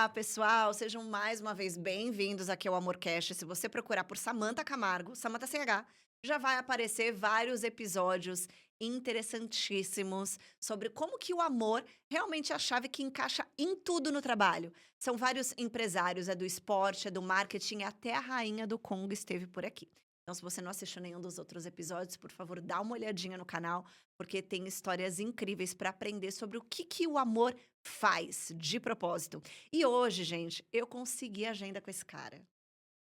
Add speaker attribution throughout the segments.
Speaker 1: Olá, pessoal! Sejam mais uma vez bem-vindos aqui ao AmorCast. Se você procurar por Samantha Camargo, Samantha sem H, já vai aparecer vários episódios interessantíssimos sobre como que o amor realmente é a chave que encaixa em tudo no trabalho. São vários empresários, é do esporte, é do marketing, até a rainha do Congo esteve por aqui. Então, se você não assistiu nenhum dos outros episódios, por favor, dá uma olhadinha no canal, porque tem histórias incríveis para aprender sobre o que o amor faz de propósito. E hoje, gente, eu consegui agenda com esse cara.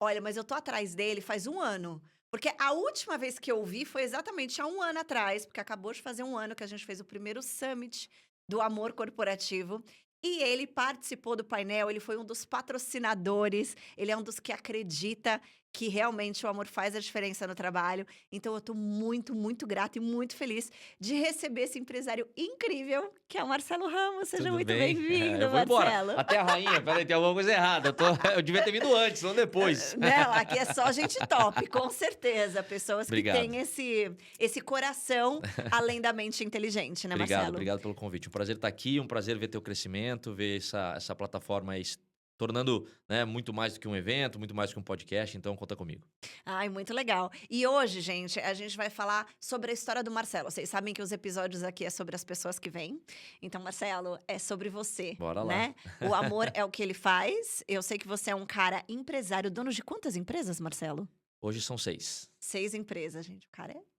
Speaker 1: Olha, mas eu tô atrás dele faz um ano. Porque a última vez que eu o vi foi exatamente há um ano atrás, porque acabou de fazer um ano que a gente fez o primeiro Summit do Amor Corporativo. E ele participou do painel, ele foi um dos patrocinadores, ele é um dos que acredita que realmente o amor faz a diferença no trabalho. Então eu tô muito, muito grata e muito feliz de receber esse empresário incrível, que é o Marcelo Ramos. Seja
Speaker 2: Tudo
Speaker 1: muito
Speaker 2: bem?
Speaker 1: bem-vindo,
Speaker 2: Eu vou embora.
Speaker 1: Marcelo.
Speaker 2: Até a rainha, peraí, tem alguma coisa errada. Eu devia ter vindo antes, não depois.
Speaker 1: Não, aqui é só gente top, com certeza. Pessoas que
Speaker 2: Obrigado.
Speaker 1: têm esse coração além da mente inteligente, né,
Speaker 2: Obrigado,
Speaker 1: Marcelo?
Speaker 2: obrigado pelo convite. Um prazer estar aqui, um prazer ver teu crescimento, ver essa plataforma aí se tornando, né, muito mais do que um evento, muito mais do que um podcast, então conta comigo.
Speaker 1: Ai, muito legal. E hoje, gente, a gente vai falar sobre a história do Marcelo. Vocês sabem que os episódios aqui é sobre as pessoas que vêm. Então, Marcelo, é sobre você,
Speaker 2: Bora lá.
Speaker 1: né? O amor é o que ele faz. Eu sei que você é um cara empresário, dono de quantas empresas, Marcelo?
Speaker 2: Hoje são 6.
Speaker 1: 6 empresas, gente. O cara é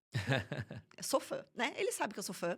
Speaker 1: eu sou fã, né? Ele sabe que eu sou fã.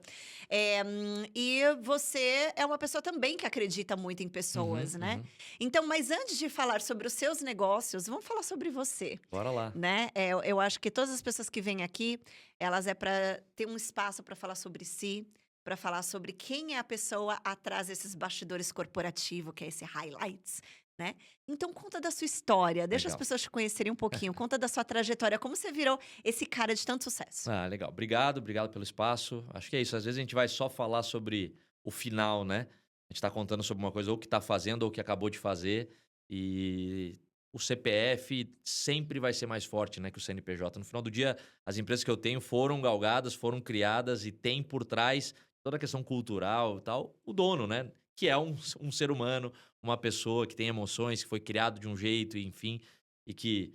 Speaker 1: E você é uma pessoa também que acredita muito em pessoas,
Speaker 2: Uhum,
Speaker 1: né?
Speaker 2: uhum.
Speaker 1: Então, mas antes de falar sobre os seus negócios, vamos falar sobre você,
Speaker 2: Bora lá.
Speaker 1: né? Eu acho que todas as pessoas que vêm aqui, elas é para ter um espaço para falar sobre si, para falar sobre quem é a pessoa atrás desses bastidores corporativos, que é esse highlights, né? Então, conta da sua história, deixa as
Speaker 2: Legal.
Speaker 1: pessoas te conhecerem um pouquinho, conta da sua trajetória, como você virou esse cara de tanto sucesso.
Speaker 2: Ah, legal. Obrigado, obrigado pelo espaço. Acho que é isso. Às vezes a gente vai só falar sobre o final, né? A gente tá contando sobre uma coisa ou que tá fazendo ou que acabou de fazer. E o CPF sempre vai ser mais forte, né, que o CNPJ. No final do dia, as empresas que eu tenho foram galgadas, foram criadas e tem por trás toda a questão cultural e tal, o dono, né? Que é um ser humano, uma pessoa que tem emoções, que foi criado de um jeito, enfim, e que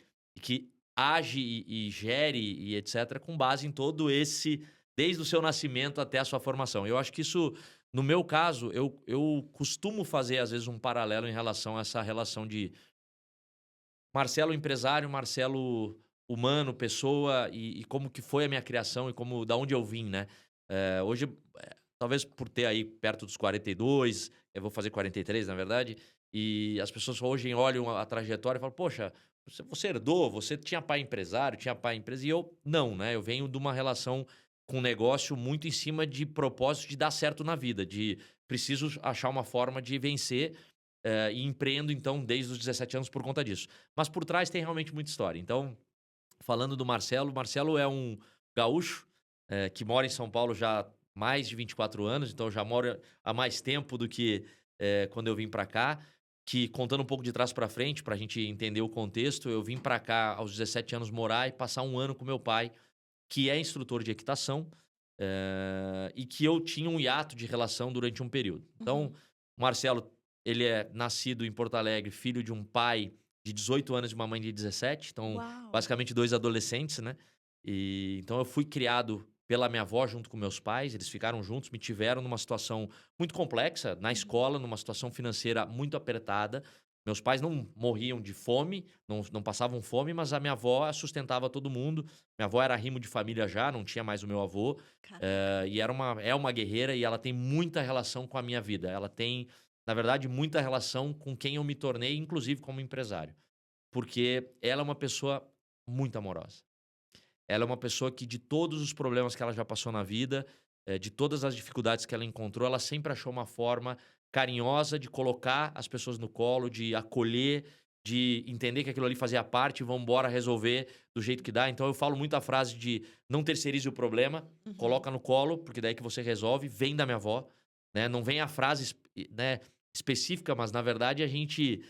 Speaker 2: age e gere e etc., com base em todo esse, desde o seu nascimento até a sua formação. Eu acho que isso, no meu caso, eu costumo fazer, às vezes, um paralelo em relação a essa relação de Marcelo empresário, Marcelo humano, pessoa, e como que foi a minha criação e como da onde eu vim, né? Hoje, talvez por ter aí perto dos 42, eu vou fazer 43, na verdade, e as pessoas hoje olham a trajetória e falam, poxa, você herdou, você tinha pai empresário, tinha pai empresa, e eu não, né? Eu venho de uma relação com um negócio muito em cima de propósito de dar certo na vida, de preciso achar uma forma de vencer, e empreendo, então, desde os 17 anos por conta disso. Mas por trás tem realmente muita história. Então, falando do Marcelo, Marcelo é um gaúcho, que mora em São Paulo já há mais de 24 anos, então eu já moro há mais tempo do que quando eu vim para cá. Que contando um pouco de trás para frente, para a gente entender o contexto, eu vim para cá aos 17 anos morar e passar um ano com meu pai, que é instrutor de equitação, e que eu tinha um hiato de relação durante um período. Então,
Speaker 1: Uhum.
Speaker 2: o Marcelo, ele é nascido em Porto Alegre, filho de um pai de 18 anos e uma mãe de 17, então
Speaker 1: Uau!
Speaker 2: basicamente 2 adolescentes, né. Então eu fui criado pela minha avó junto com meus pais, eles ficaram juntos, me tiveram numa situação muito complexa, na
Speaker 1: Uhum.
Speaker 2: escola, numa situação financeira muito apertada. Meus pais não morriam de fome, não passavam fome, mas a minha avó sustentava todo mundo. Minha avó era arrimo de família já, não tinha mais o meu avô,
Speaker 1: Caraca.
Speaker 2: e é uma guerreira e ela tem muita relação com a minha vida. Ela tem, na verdade, muita relação com quem eu me tornei, inclusive como empresário. Porque ela é uma pessoa muito amorosa. Ela é uma pessoa que de todos os problemas que ela já passou na vida, de todas as dificuldades que ela encontrou, ela sempre achou uma forma carinhosa de colocar as pessoas no colo, de acolher, de entender que aquilo ali fazia parte, vamos embora resolver do jeito que dá. Então eu falo muito a frase de não terceirize o problema,
Speaker 1: Uhum.
Speaker 2: coloca no colo, porque daí que você resolve, vem da minha avó, né? Não vem a frase, né, específica, mas na verdade a gente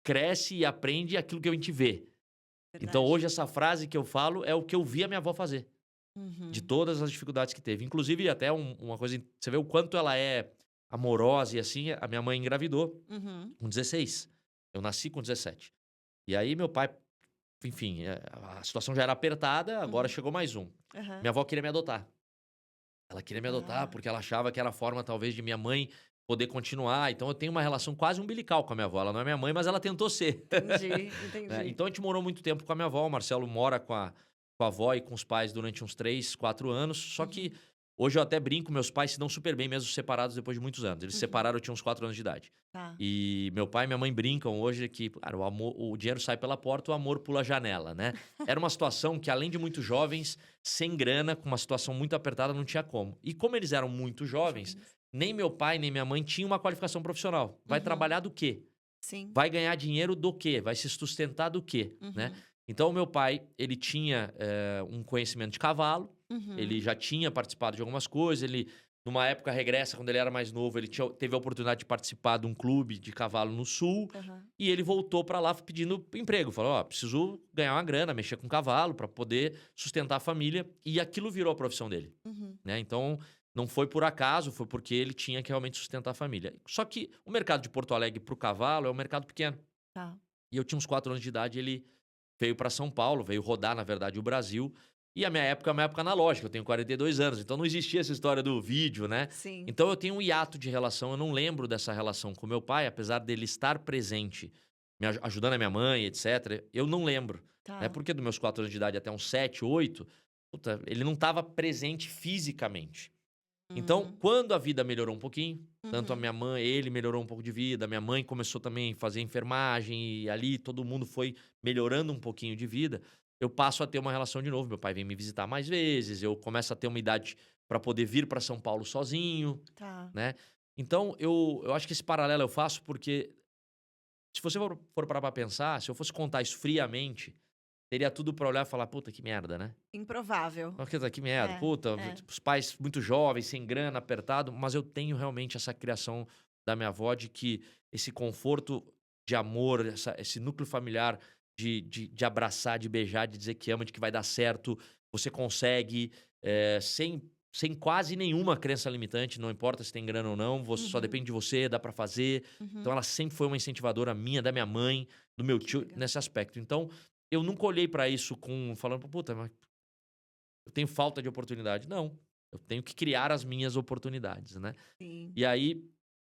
Speaker 2: cresce e aprende aquilo que a gente vê. Então
Speaker 1: Verdade.
Speaker 2: hoje essa frase que eu falo é o que eu vi a minha avó fazer, de
Speaker 1: Uhum.
Speaker 2: todas as dificuldades que teve. Inclusive até uma coisa, você vê o quanto ela é amorosa e assim, a minha mãe engravidou
Speaker 1: Uhum.
Speaker 2: com 16. Eu nasci com 17. E aí meu pai, enfim, a situação já era apertada, agora
Speaker 1: Uhum.
Speaker 2: chegou mais um.
Speaker 1: Aham.
Speaker 2: Minha avó queria me adotar. Ela queria me adotar
Speaker 1: Ah,
Speaker 2: porque ela achava que era a forma, talvez, de minha mãe poder continuar. Então eu tenho uma relação quase umbilical com a minha avó. Ela não é minha mãe, mas ela tentou ser.
Speaker 1: entendi,
Speaker 2: Né?
Speaker 1: entendi.
Speaker 2: Então a gente morou muito tempo com a minha avó. O Marcelo mora com a avó e com os pais durante uns 3, 4 anos. Só que
Speaker 1: Uhum.
Speaker 2: hoje eu até brinco, meus pais se dão super bem, mesmo separados depois de muitos anos. Eles se
Speaker 1: Uhum.
Speaker 2: separaram, eu tinha uns 4 anos de idade.
Speaker 1: Tá.
Speaker 2: E meu pai e minha mãe brincam hoje que, cara, o dinheiro sai pela porta, o amor pula a janela, né? Era uma situação que, além de muito jovens, sem grana, com uma situação muito apertada, não tinha como. E como eles eram muito jovens,
Speaker 1: Jovens.
Speaker 2: nem meu pai nem minha mãe tinham uma qualificação profissional. Vai
Speaker 1: Uhum.
Speaker 2: trabalhar do quê?
Speaker 1: Sim.
Speaker 2: Vai ganhar dinheiro do quê? Vai se sustentar do quê? Né?
Speaker 1: Uhum.
Speaker 2: Então, o meu pai, ele tinha um conhecimento de cavalo, ele
Speaker 1: Uhum.
Speaker 2: já tinha participado de algumas coisas, ele, numa época regressa, quando ele era mais novo, ele teve a oportunidade de participar de um clube de cavalo no Sul,
Speaker 1: Aham.
Speaker 2: e ele voltou para lá pedindo emprego. Falou, ó, preciso ganhar uma grana, mexer com cavalo para poder sustentar a família, e aquilo virou a profissão dele.
Speaker 1: Uhum.
Speaker 2: Né? Então, não foi por acaso, foi porque ele tinha que realmente sustentar a família. Só que o mercado de Porto Alegre para o cavalo é um mercado pequeno.
Speaker 1: Tá.
Speaker 2: E eu tinha uns 4 anos de idade, ele veio para São Paulo, veio rodar, na verdade, o Brasil. E a minha época é uma época analógica, eu tenho 42 anos, então não existia essa história do vídeo, né?
Speaker 1: Sim.
Speaker 2: Então eu tenho um hiato de relação, eu não lembro dessa relação com meu pai, apesar dele estar presente, ajudando a minha mãe, etc. Eu não lembro. Né?
Speaker 1: Tá.
Speaker 2: Porque dos meus 4 anos de idade até uns 7, 8, puta, ele não estava presente fisicamente. Então,
Speaker 1: Uhum.
Speaker 2: quando a vida melhorou um pouquinho, tanto a
Speaker 1: Uhum.
Speaker 2: minha mãe, ele melhorou um pouco de vida, a minha mãe começou também a fazer enfermagem, e ali todo mundo foi melhorando um pouquinho de vida, eu passo a ter uma relação de novo. Meu pai vem me visitar mais vezes, eu começo a ter uma idade para poder vir para São Paulo sozinho,
Speaker 1: Tá.
Speaker 2: né? Então, eu acho que esse paralelo eu faço porque, se você for parar pra pensar, se eu fosse contar isso friamente, teria tudo pra olhar e falar: puta, que merda, né?
Speaker 1: Improvável.
Speaker 2: Nossa, que merda.
Speaker 1: É,
Speaker 2: Puta,
Speaker 1: é.
Speaker 2: os pais muito jovens, sem grana, apertado, mas eu tenho realmente essa criação da minha avó de que esse conforto de amor, esse núcleo familiar de abraçar, de beijar, de dizer que ama, de que vai dar certo, você consegue, sem quase nenhuma crença limitante, não importa se tem grana ou não, você só
Speaker 1: Uhum.
Speaker 2: depende de você, dá pra fazer. Então
Speaker 1: Uhum.
Speaker 2: ela sempre foi uma incentivadora minha, da minha mãe, do meu
Speaker 1: Que
Speaker 2: tio,
Speaker 1: legal.
Speaker 2: nesse aspecto. Então, eu nunca olhei pra isso falando, puta, mas eu tenho falta de oportunidade. Não, eu tenho que criar as minhas oportunidades, né.
Speaker 1: Sim.
Speaker 2: E aí,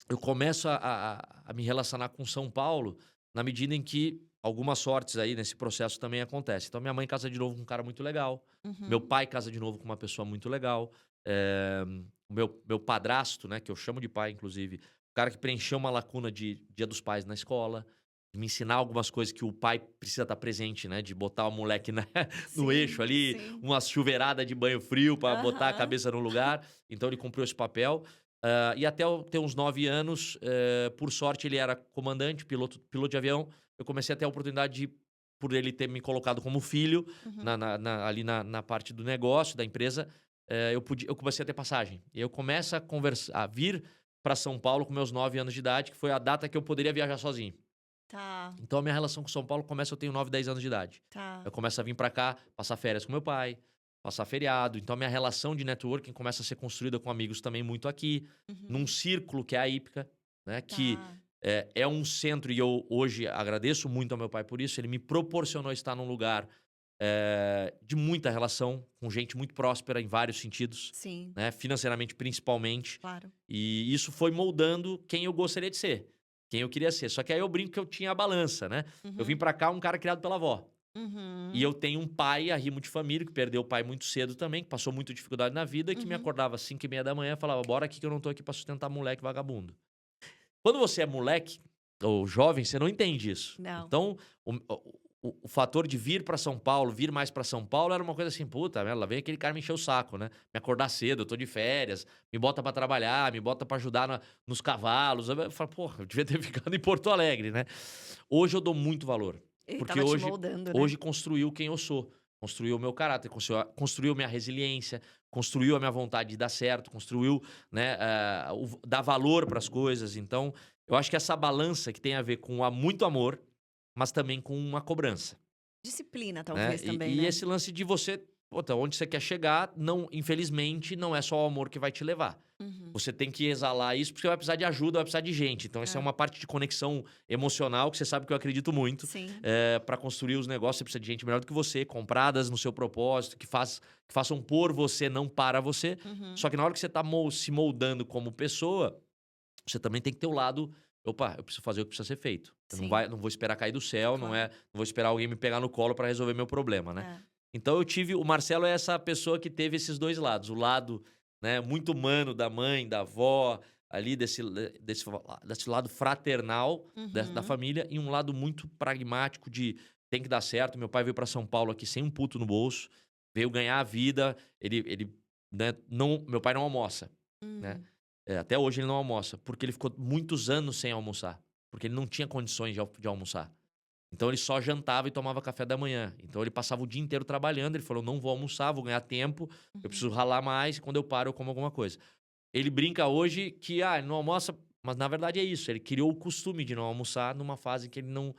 Speaker 2: eu começo a me relacionar com São Paulo, na medida em que algumas sortes aí nesse processo também acontecem. Então minha mãe casa de novo com um cara muito legal, meu
Speaker 1: Uhum.
Speaker 2: pai casa de novo com uma pessoa muito legal, o meu padrasto, né, que eu chamo de pai inclusive, o cara que preencheu uma lacuna de Dia dos Pais na escola, de me ensinar algumas coisas que o pai precisa estar presente, né, de botar o moleque no eixo
Speaker 1: Sim,
Speaker 2: ali,
Speaker 1: sim.
Speaker 2: uma chuveirada de banho frio para botar a
Speaker 1: Aham.
Speaker 2: cabeça no lugar, então ele cumpriu esse papel. E até eu ter uns 9 anos, por sorte ele era comandante, piloto de avião, eu comecei a ter a oportunidade de, por ele ter me colocado como filho,
Speaker 1: Uhum.
Speaker 2: ali na parte do negócio, da empresa, eu comecei a ter passagem. E eu começo a vir para São Paulo com meus 9 anos de idade, que foi a data que eu poderia viajar sozinho.
Speaker 1: Tá,
Speaker 2: Então a minha relação com São Paulo começa, eu tenho 9, 10 anos de idade.
Speaker 1: tá.
Speaker 2: Eu começo a vir pra cá, passar férias com meu pai, passar feriado. Então a minha relação de networking começa a ser construída com amigos também muito aqui, num
Speaker 1: Uhum.
Speaker 2: círculo que é a Ípica, né, que
Speaker 1: Tá.
Speaker 2: é um centro, e eu hoje agradeço muito ao meu pai por isso, ele me proporcionou estar num lugar, de muita relação, com gente muito próspera em vários sentidos,
Speaker 1: Sim,
Speaker 2: né, financeiramente principalmente,
Speaker 1: claro.
Speaker 2: e isso foi moldando quem eu gostaria de ser, quem eu queria ser. Só que aí eu brinco que eu tinha a balança, né. Eu vim
Speaker 1: Uhum.
Speaker 2: pra cá um cara criado pela avó. E
Speaker 1: Uhum.
Speaker 2: eu tenho um pai, arrimo de família, que perdeu o pai muito cedo também, que passou muita dificuldade na vida, e que me
Speaker 1: Uhum.
Speaker 2: acordava às 5h30 da manhã e falava: bora aqui que eu não tô aqui pra sustentar moleque vagabundo. Quando você é moleque ou jovem, você não entende isso.
Speaker 1: Não.
Speaker 2: Então, o fator de vir pra São Paulo, vir mais pra São Paulo, era uma coisa assim, puta, lá vem aquele cara me encher o saco, né? Me acordar cedo, eu tô de férias, me bota pra trabalhar, me bota pra ajudar nos cavalos. Eu falo, porra, eu devia ter ficado em Porto Alegre, né? Hoje eu dou muito valor,
Speaker 1: Ele
Speaker 2: porque
Speaker 1: estava te
Speaker 2: hoje,
Speaker 1: moldando, né?
Speaker 2: hoje construiu quem eu sou, construiu o meu caráter, construiu minha resiliência, construiu a minha vontade de dar certo, construiu, né, dar valor para as coisas. Então, eu acho que essa balança que tem a ver com muito amor, mas também com uma cobrança,
Speaker 1: Disciplina,
Speaker 2: né?
Speaker 1: talvez,
Speaker 2: E,
Speaker 1: também,
Speaker 2: e
Speaker 1: né?
Speaker 2: esse lance de você, puta, onde você quer chegar, não, infelizmente, não é só o amor que vai te levar. você tem que exalar isso, porque vai precisar de ajuda, vai precisar de gente. Então, essa é uma parte de conexão emocional que você sabe que eu acredito muito.
Speaker 1: Sim.
Speaker 2: Para construir os negócios, você precisa de gente melhor do que você, compradas no seu propósito, que façam por você, não para você.
Speaker 1: Uhum.
Speaker 2: Só que na hora que você tá se moldando como pessoa, você também tem que ter o lado. Opa, eu preciso fazer o que precisa ser feito. Eu
Speaker 1: Sim.
Speaker 2: não vou esperar cair do céu, não
Speaker 1: Claro.
Speaker 2: vou esperar alguém me pegar no colo para resolver meu problema, né?
Speaker 1: É.
Speaker 2: Então o Marcelo é essa pessoa que teve esses dois lados, o lado, né, muito humano da mãe, da avó, ali desse lado fraternal da
Speaker 1: Uhum.
Speaker 2: família, e um lado muito pragmático de tem que dar certo. Meu pai veio para São Paulo aqui sem um puto no bolso, veio ganhar a vida, ele né, meu pai não almoça, né?
Speaker 1: Hum.
Speaker 2: Até hoje ele não almoça, porque ele ficou muitos anos sem almoçar, porque ele não tinha condições de almoçar. Então ele só jantava e tomava café da manhã. Então ele passava o dia inteiro trabalhando. Ele falou: não vou almoçar, vou ganhar tempo, eu preciso ralar mais. E quando eu paro, eu como alguma coisa. Ele brinca hoje que ele não almoça, mas na verdade é isso. Ele criou o costume de não almoçar numa fase que ele não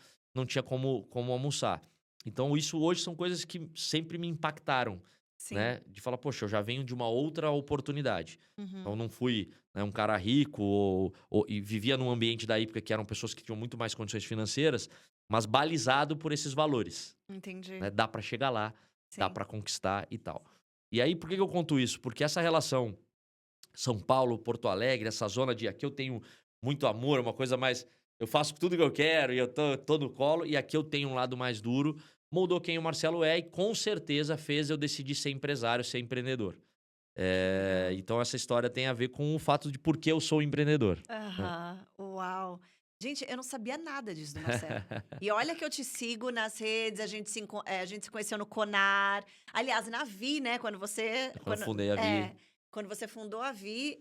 Speaker 2: tinha como almoçar. Então, isso hoje são coisas que sempre me impactaram,
Speaker 1: Sim.
Speaker 2: né? De falar, poxa, eu já venho de uma outra oportunidade. Então,
Speaker 1: Uhum.
Speaker 2: não fui, né, um cara rico e vivia num ambiente da época que eram pessoas que tinham muito mais condições financeiras, mas balizado por esses valores,
Speaker 1: Entendi.
Speaker 2: né? Dá pra chegar lá, dá
Speaker 1: Sim.
Speaker 2: pra conquistar e tal. E aí, por que eu conto isso? Porque essa relação São Paulo, Porto Alegre, essa zona de aqui eu tenho muito amor, uma coisa mais. Eu faço tudo que eu quero e eu tô no colo, e aqui eu tenho um lado mais duro. Moldou quem o Marcelo é e com certeza fez eu decidir ser empresário, ser empreendedor.
Speaker 1: Legal.
Speaker 2: Então essa história tem a ver com o fato de por que eu sou empreendedor, né?
Speaker 1: Aham. Uau! Gente, eu não sabia nada disso do Marcelo. E olha que eu te sigo nas redes, a gente se conheceu no Conar. Aliás, na Vi, né, quando você
Speaker 2: Quando eu fundei a Vi.
Speaker 1: quando você fundou a Vi,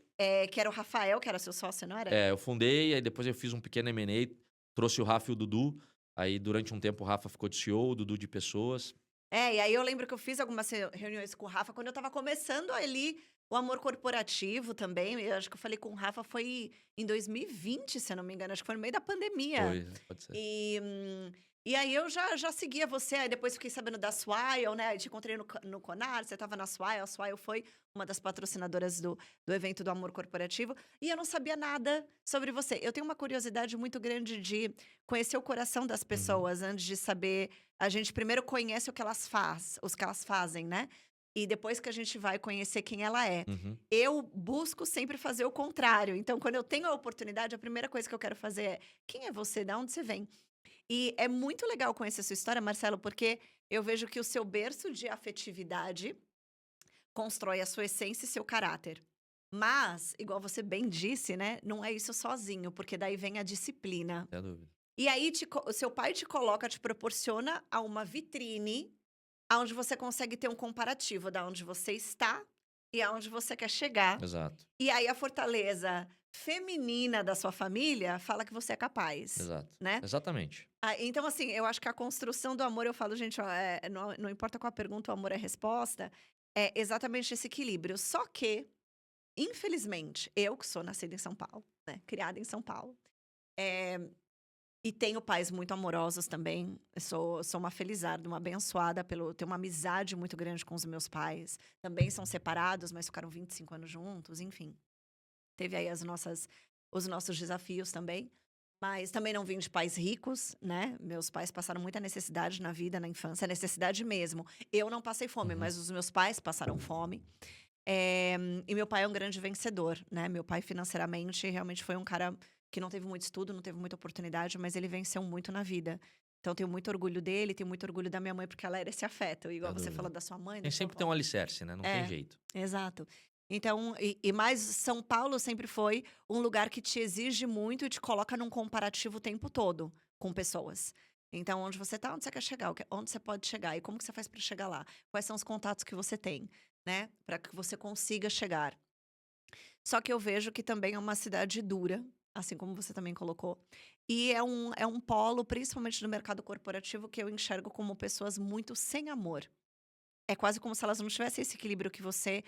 Speaker 1: que era o Rafael, que era seu sócio, não era?
Speaker 2: Eu fundei, aí depois eu fiz um pequeno M&A, trouxe o Rafa e o Dudu. Aí durante um tempo o Rafa ficou de CEO, o Dudu de pessoas.
Speaker 1: E aí eu lembro que eu fiz algumas reuniões com o Rafa quando eu estava começando ali o amor corporativo também. Eu acho que eu falei com o Rafa foi em 2020, se eu não me engano, acho que foi no meio da pandemia.
Speaker 2: Foi, pode ser.
Speaker 1: E aí eu já seguia você, aí depois fiquei sabendo da Swile, né? Eu te encontrei no Conar, você estava na Swile, a Swile foi uma das patrocinadoras do evento do Amor Corporativo, e eu não sabia nada sobre você. Eu tenho uma curiosidade muito grande de conhecer o coração das
Speaker 2: Uhum.
Speaker 1: pessoas antes de saber. A gente primeiro conhece o que elas fazem, né? E depois que a gente vai conhecer quem ela é.
Speaker 2: Uhum.
Speaker 1: Eu busco sempre fazer o contrário. Então, quando eu tenho a oportunidade, a primeira coisa que eu quero fazer é: quem é você? De onde você vem? E é muito legal conhecer a sua história, Marcelo, porque eu vejo que o seu berço de afetividade constrói a sua essência e seu caráter. Mas, igual você bem disse, né? Não é isso sozinho, porque daí vem a disciplina.
Speaker 2: Sem dúvida.
Speaker 1: E aí, o seu pai te coloca, te proporciona a uma vitrine onde você consegue ter um comparativo da onde você está e aonde você quer chegar.
Speaker 2: Exato,
Speaker 1: E aí, a fortaleza feminina da sua família fala que você é capaz,
Speaker 2: exato.
Speaker 1: né?
Speaker 2: Exatamente.
Speaker 1: Então, assim, eu acho que a construção do amor, eu falo, gente, ó, não importa qual a pergunta, o amor é a resposta, é exatamente esse equilíbrio. Só que, infelizmente, eu que sou nascida em São Paulo, né, criada em São Paulo, e tenho pais muito amorosos também, eu sou uma felizarda, uma abençoada, tenho uma amizade muito grande com os meus pais, também são separados, mas ficaram 25 anos juntos, enfim. Teve aí os nossos desafios também. Mas também não vim de pais ricos, né? Meus pais passaram muita necessidade na vida, na infância, necessidade mesmo. Eu não passei fome,
Speaker 2: Uhum.
Speaker 1: mas os meus pais passaram fome. E meu pai é um grande vencedor, né? Meu pai, financeiramente, realmente foi um cara que não teve muito estudo, não teve muita oportunidade, mas ele venceu muito na vida. Então, tenho muito orgulho dele, tenho muito orgulho da minha mãe, porque ela era esse afeto. Igual
Speaker 2: Sem
Speaker 1: você falou
Speaker 2: dúvida.
Speaker 1: da sua mãe, da
Speaker 2: Tem
Speaker 1: sua
Speaker 2: sempre tem
Speaker 1: avó.
Speaker 2: um alicerce, né? Não tem jeito.
Speaker 1: Exato. Então, mais São Paulo sempre foi um lugar que te exige muito e te coloca num comparativo o tempo todo com pessoas. Então, onde você tá, onde você quer chegar, onde você pode chegar e como que você faz para chegar lá? Quais são os contatos que você tem, né? Para que você consiga chegar. Só que eu vejo que também é uma cidade dura, assim como você também colocou. E é um polo, principalmente no mercado corporativo, que eu enxergo como pessoas muito sem amor. É quase como se elas não tivessem esse equilíbrio que você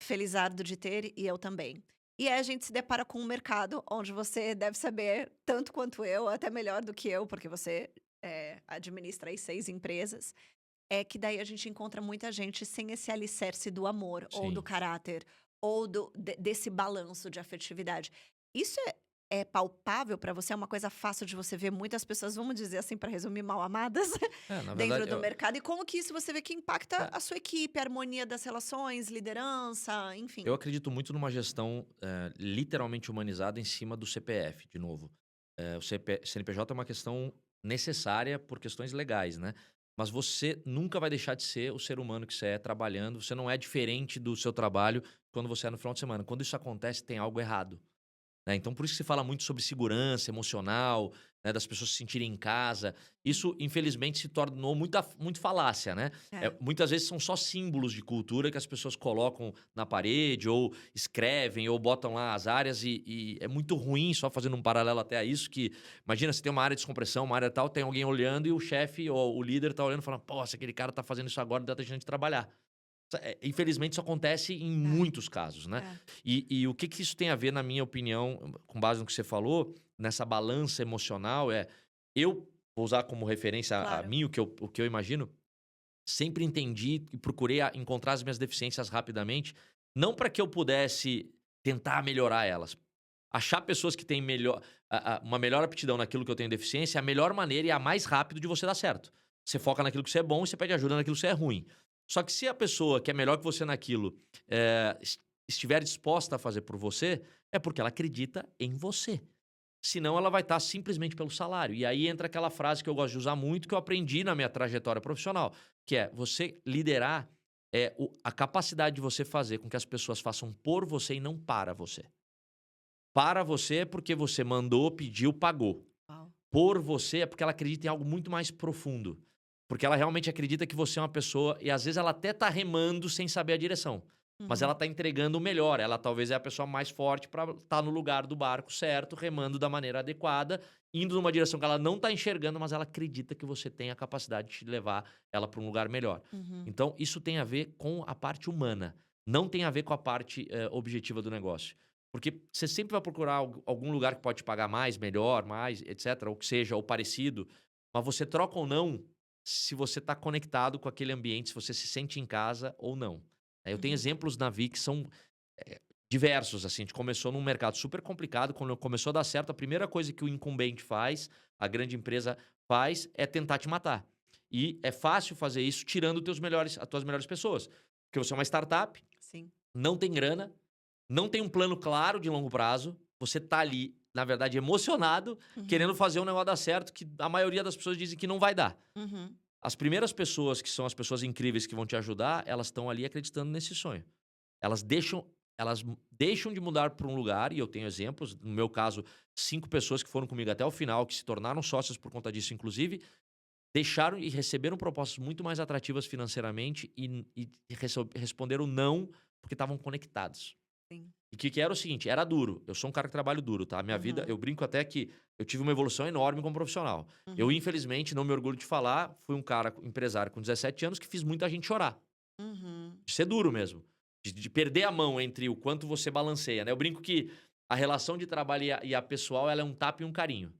Speaker 1: felizardo de ter e eu também. E aí a gente se depara com um mercado onde você deve saber tanto quanto eu, até melhor do que eu, porque você administra aí 6 empresas. É que daí a gente encontra muita gente sem esse alicerce do amor ou do
Speaker 2: Sim.
Speaker 1: caráter ou desse balanço de afetividade. Isso é palpável para você? É uma coisa fácil de você ver muitas pessoas, vamos dizer assim, para resumir, mal amadas
Speaker 2: Na
Speaker 1: dentro
Speaker 2: verdade,
Speaker 1: do mercado? E como que isso você vê que impacta
Speaker 2: é,
Speaker 1: a sua equipe, a harmonia das relações, liderança,
Speaker 2: eu
Speaker 1: enfim?
Speaker 2: acredito muito numa gestão literalmente humanizada em cima do CPF, de novo. O CNPJ é uma questão necessária por questões legais, né? Mas você nunca vai deixar de ser o ser humano que você é trabalhando. Você não é diferente do seu trabalho quando você é no final de semana. Quando isso acontece, tem algo errado. Né? Então, por isso que se fala muito sobre segurança emocional, né, das pessoas se sentirem em casa. Isso, infelizmente, se tornou muito falácia, né?
Speaker 1: É.
Speaker 2: Muitas vezes são só símbolos de cultura que as pessoas colocam na parede, ou escrevem, ou botam lá as áreas, e é muito ruim, só fazendo um paralelo até a isso, que imagina, você tem uma área de descompressão, uma área tal, tem alguém olhando e o chefe ou o líder tá olhando e falando, pô, se aquele cara tá fazendo isso agora, dá deixando de trabalhar. Infelizmente, isso acontece em
Speaker 1: É,
Speaker 2: muitos casos, né?
Speaker 1: é.
Speaker 2: E o que isso tem a ver, na minha opinião, com base no que você falou, nessa balança emocional, eu vou usar como referência a
Speaker 1: Claro.
Speaker 2: mim, o que eu imagino, sempre entendi e procurei encontrar as minhas deficiências rapidamente, não para que eu pudesse tentar melhorar elas. Achar pessoas que têm uma melhor aptidão naquilo que eu tenho deficiência é a melhor maneira e a mais rápido de você dar certo. Você foca naquilo que você é bom e você pede ajuda naquilo que você é ruim. Só que se a pessoa que é melhor que você naquilo estiver disposta a fazer por você, é porque ela acredita em você. Senão ela vai estar simplesmente pelo salário. E aí entra aquela frase que eu gosto de usar muito, que eu aprendi na minha trajetória profissional, que é você liderar a capacidade de você fazer com que as pessoas façam por você e não para você. Para você é porque você mandou, pediu, pagou.
Speaker 1: Uau.
Speaker 2: Por você é porque ela acredita em algo muito mais profundo. Porque ela realmente acredita que você é uma pessoa e às vezes ela até tá remando sem saber a direção. Mas
Speaker 1: Uhum.
Speaker 2: ela tá entregando o melhor. Ela talvez é a pessoa mais forte para estar no lugar do barco certo, remando da maneira adequada, indo numa direção que ela não tá enxergando, mas ela acredita que você tem a capacidade de levar ela para um lugar melhor.
Speaker 1: Uhum.
Speaker 2: Então, isso tem a ver com a parte humana, não tem a ver com a parte objetiva do negócio. Porque você sempre vai procurar algum lugar que pode te pagar mais, melhor, mais, etc., ou que seja, ou parecido, mas você troca ou não se você está conectado com aquele ambiente, se você se sente em casa ou não. Eu tenho
Speaker 1: Uhum.
Speaker 2: exemplos na Vi que são diversos, assim. A gente começou num mercado super complicado. Quando começou a dar certo, a primeira coisa que o incumbente faz, a grande empresa faz, é tentar te matar. E é fácil fazer isso tirando as tuas melhores pessoas. Porque você é uma startup,
Speaker 1: Sim.
Speaker 2: não tem grana, não tem um plano claro de longo prazo, você tá ali, na verdade, emocionado,
Speaker 1: Uhum.
Speaker 2: querendo fazer um negócio dar certo, que a maioria das pessoas dizem que não vai dar.
Speaker 1: Uhum.
Speaker 2: As primeiras pessoas, que são as pessoas incríveis que vão te ajudar, elas estão ali acreditando nesse sonho. Elas deixam deixam de mudar para um lugar, e eu tenho exemplos, no meu caso, 5 pessoas que foram comigo até o final, que se tornaram sócias por conta disso, inclusive, deixaram e receberam propostas muito mais atrativas financeiramente e responderam não, porque estavam conectados.
Speaker 1: Sim.
Speaker 2: E que era o seguinte, era duro. Eu sou um cara que trabalho duro, tá? Minha vida,
Speaker 1: Uhum.
Speaker 2: eu brinco até que eu tive uma evolução enorme como profissional. Eu,
Speaker 1: Uhum.
Speaker 2: infelizmente, não me orgulho de falar, fui um cara, empresário com 17 anos, que fiz muita gente chorar.
Speaker 1: Uhum.
Speaker 2: De ser duro mesmo. De perder a mão entre o quanto você balanceia, né? Eu brinco que a relação de trabalho e a pessoal, ela é um tapa e um carinho.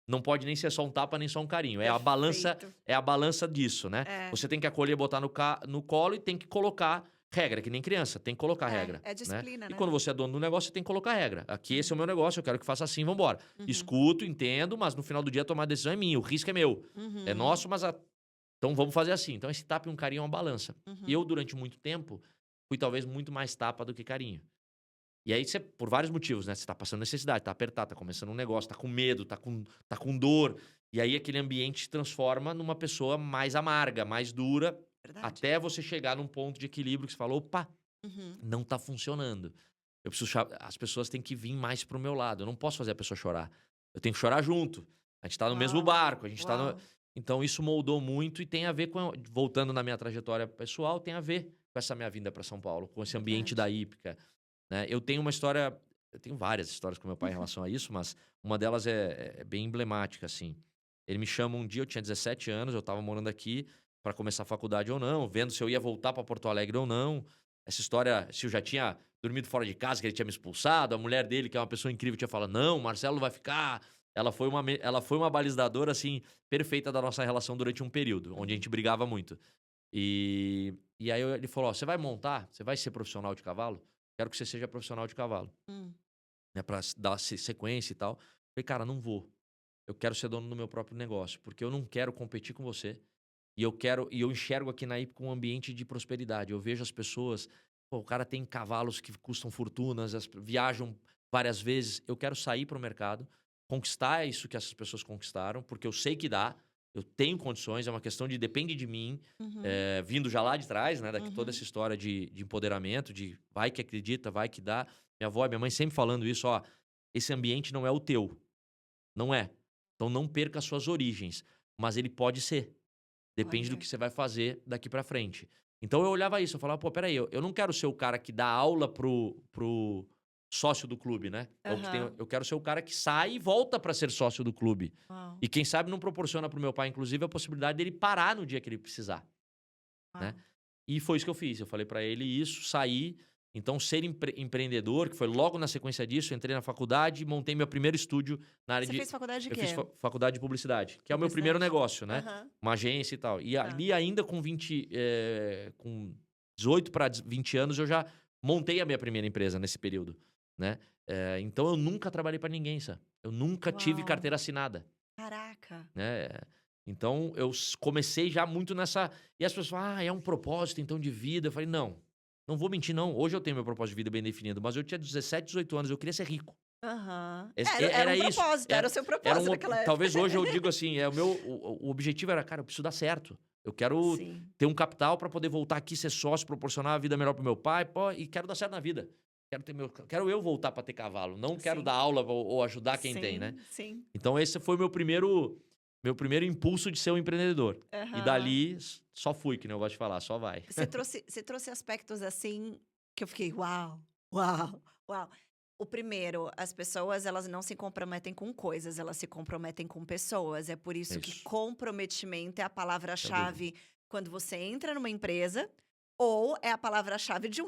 Speaker 2: Não pode nem ser só um tapa, nem só um carinho.
Speaker 1: Perfeito.
Speaker 2: É a balança disso, né?
Speaker 1: É.
Speaker 2: Você tem que acolher, botar no colo e tem que colocar regra, que nem criança, tem que colocar regra,
Speaker 1: É
Speaker 2: né?
Speaker 1: disciplina,
Speaker 2: E
Speaker 1: né?
Speaker 2: quando você é dono do negócio, você tem que colocar regra. Aqui esse é o
Speaker 1: Uhum.
Speaker 2: meu negócio, eu quero que faça assim, vambora.
Speaker 1: Uhum.
Speaker 2: Escuto, entendo, mas no final do dia tomar a decisão é minha, o risco é meu. É
Speaker 1: Uhum.
Speaker 2: nosso, então vamos fazer assim. Então esse tapa e um carinho é uma balança.
Speaker 1: Uhum.
Speaker 2: Eu, durante muito tempo, fui talvez muito mais tapa do que carinho. E aí você, por vários motivos, né? Você tá passando necessidade, tá apertado, tá começando um negócio, tá com medo, tá com dor. E aí aquele ambiente se transforma numa pessoa mais amarga, mais dura,
Speaker 1: Verdade.
Speaker 2: até você chegar num ponto de equilíbrio que você fala, opa,
Speaker 1: Uhum.
Speaker 2: não tá funcionando. As pessoas têm que vir mais pro meu lado. Eu não posso fazer a pessoa chorar. Eu tenho que chorar junto. A gente tá no mesmo
Speaker 1: Uau.
Speaker 2: barco, a gente tá no...
Speaker 1: Uau.
Speaker 2: Então isso moldou muito e tem a ver com, voltando na minha trajetória pessoal, tem a ver com essa minha vinda para São Paulo, com esse ambiente da
Speaker 1: Verdade.
Speaker 2: hípica, né? Eu tenho várias histórias com meu pai em relação a isso, mas uma delas é bem emblemática, assim. Ele me chama um dia, eu tinha 17 anos, eu estava morando aqui para começar a faculdade ou não, vendo se eu ia voltar para Porto Alegre ou não. Essa história, se eu já tinha dormido fora de casa, que ele tinha me expulsado, a mulher dele, que é uma pessoa incrível, tinha falado: "Não, Marcelo vai ficar". Ela foi uma balizadora, assim, perfeita da nossa relação durante um período, onde a
Speaker 1: Uhum.
Speaker 2: gente brigava muito. E aí ele falou: "Ó, você vai montar? Você vai ser profissional de cavalo?" quero que você seja profissional de cavalo,
Speaker 1: Hum.
Speaker 2: né? Pra dar sequência e tal. Falei, cara, não vou. Eu quero ser dono do meu próprio negócio, porque eu não quero competir com você. E eu enxergo aqui na Hípica um ambiente de prosperidade. Eu vejo as pessoas, pô, o cara tem cavalos que custam fortunas, viajam várias vezes. Eu quero sair para o mercado, conquistar isso que essas pessoas conquistaram, porque eu sei que dá, eu tenho condições, é uma questão de depende de mim,
Speaker 1: Uhum.
Speaker 2: vindo já lá de trás, né? Daqui toda
Speaker 1: Uhum.
Speaker 2: essa história de empoderamento, de vai que acredita, vai que dá. Minha avó e minha mãe sempre falando isso, ó, esse ambiente não é o teu, não é. Então não perca as suas origens, mas ele pode ser. Depende do
Speaker 1: Olha.
Speaker 2: que você vai fazer daqui pra frente. Então eu olhava isso, eu falava: "Pô, espera aí, eu não quero ser o cara que dá aula pro sócio do clube, né, ou que tem
Speaker 1: Aham.
Speaker 2: eu quero ser o cara que sai e volta pra ser sócio do clube.
Speaker 1: Uau,
Speaker 2: E quem sabe não proporciona para o meu pai, inclusive, a possibilidade dele parar no dia que ele precisar", né.
Speaker 1: uau.
Speaker 2: E foi isso que eu fiz, eu falei pra ele isso, saí. Então ser empreendedor, que foi logo na sequência disso, eu entrei na faculdade e montei meu primeiro estúdio na área
Speaker 1: Você
Speaker 2: de
Speaker 1: fez faculdade de
Speaker 2: eu fiz
Speaker 1: quê?
Speaker 2: faculdade de publicidade, que é o meu primeiro
Speaker 1: Publicidade?
Speaker 2: negócio, né,
Speaker 1: Aham.
Speaker 2: uma agência e tal. E
Speaker 1: Tá.
Speaker 2: ali ainda com 18 para 20 anos, eu já montei a minha primeira empresa nesse período, né. Então eu nunca trabalhei pra ninguém, sabe. Eu nunca tive
Speaker 1: Uau.
Speaker 2: carteira assinada.
Speaker 1: Caraca.
Speaker 2: Né, então eu comecei já muito nessa e as pessoas falam: "Ah, é um propósito então de vida", eu falei: "Não, não vou mentir não, hoje eu tenho meu propósito de vida bem definido, mas eu tinha 17, 18 anos, eu queria ser rico".
Speaker 1: Aham.
Speaker 2: Esse
Speaker 1: Era um
Speaker 2: era isso,
Speaker 1: propósito, era o seu
Speaker 2: era
Speaker 1: propósito naquela época.
Speaker 2: talvez hoje eu digo assim, o objetivo era: "Cara, eu preciso dar certo, eu quero
Speaker 1: Sim,
Speaker 2: ter um capital para poder voltar aqui, ser sócio, proporcionar a vida melhor para meu pai, pô, e quero dar certo na vida, quero eu voltar para ter cavalo, não quero dar
Speaker 1: sim,
Speaker 2: aula ou ajudar quem tem, né".
Speaker 1: sim, sim.
Speaker 2: Então esse foi o meu primeiro impulso de ser um empreendedor. E
Speaker 1: Aham.
Speaker 2: dali só fui, que nem eu gosto de falar, só vai.
Speaker 1: Você trouxe aspectos, assim, que eu fiquei: "Uau, uau, uau". O primeiro, as pessoas elas não se comprometem com coisas, elas se comprometem com pessoas. É por
Speaker 2: É
Speaker 1: isso que
Speaker 2: isso,
Speaker 1: comprometimento é a
Speaker 2: sem dúvida,
Speaker 1: palavra-chave quando você entra numa empresa, ou é a palavra-chave de um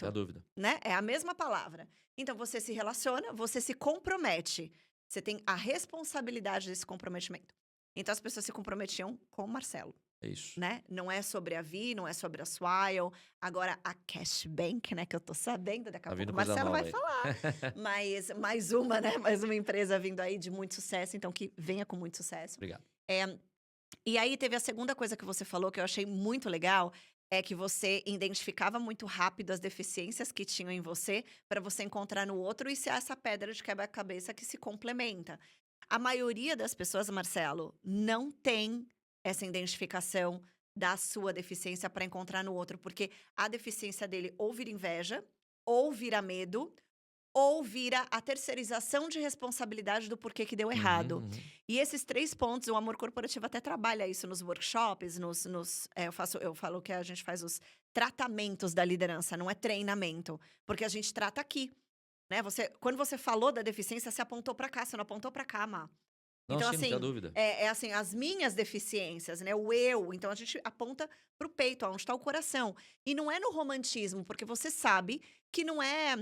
Speaker 2: sem
Speaker 1: relacionamento,
Speaker 2: dúvida.
Speaker 1: né, é a mesma palavra. Então você se relaciona, você se compromete, você tem a responsabilidade desse comprometimento. Então as pessoas se comprometiam com o Marcelo.
Speaker 2: É isso.
Speaker 1: Né, não é sobre a Vi, não é sobre a Swile, agora a Cashbank, né, que eu tô sabendo, daqui a
Speaker 2: Tá
Speaker 1: pouco
Speaker 2: vindo
Speaker 1: o
Speaker 2: coisa
Speaker 1: Marcelo vai
Speaker 2: nova aí.
Speaker 1: falar, mas mais uma, né, mais uma empresa vindo aí de muito sucesso, então que venha com muito sucesso.
Speaker 2: Obrigado.
Speaker 1: Eh, e aí teve a segunda coisa que você falou que eu achei muito legal, é que você identificava muito rápido as deficiências que tinham em você, para você encontrar no outro e ser essa pedra de quebra-cabeça que se complementa. A maioria das pessoas, Marcelo, não tem essa identificação da sua deficiência para encontrar no outro, porque a deficiência dele ou vira inveja, ou vira medo, ou vira a terceirização de responsabilidade do porquê que deu
Speaker 2: Uhum,
Speaker 1: errado.
Speaker 2: uhum.
Speaker 1: E esses 3 pontos, o amor corporativo até trabalha isso nos workshops, eu falo que a gente faz os tratamentos da liderança, não é treinamento, porque a gente trata aqui, né, quando você falou da deficiência, você apontou para cá, você não apontou para cá, Má.
Speaker 2: Não,
Speaker 1: Então,
Speaker 2: sim, não tenha
Speaker 1: assim,
Speaker 2: dúvida.
Speaker 1: assim, as minhas deficiências, né, o eu, então a gente aponta para o peito, aonde está o coração. E não é no romantismo, porque você sabe que não é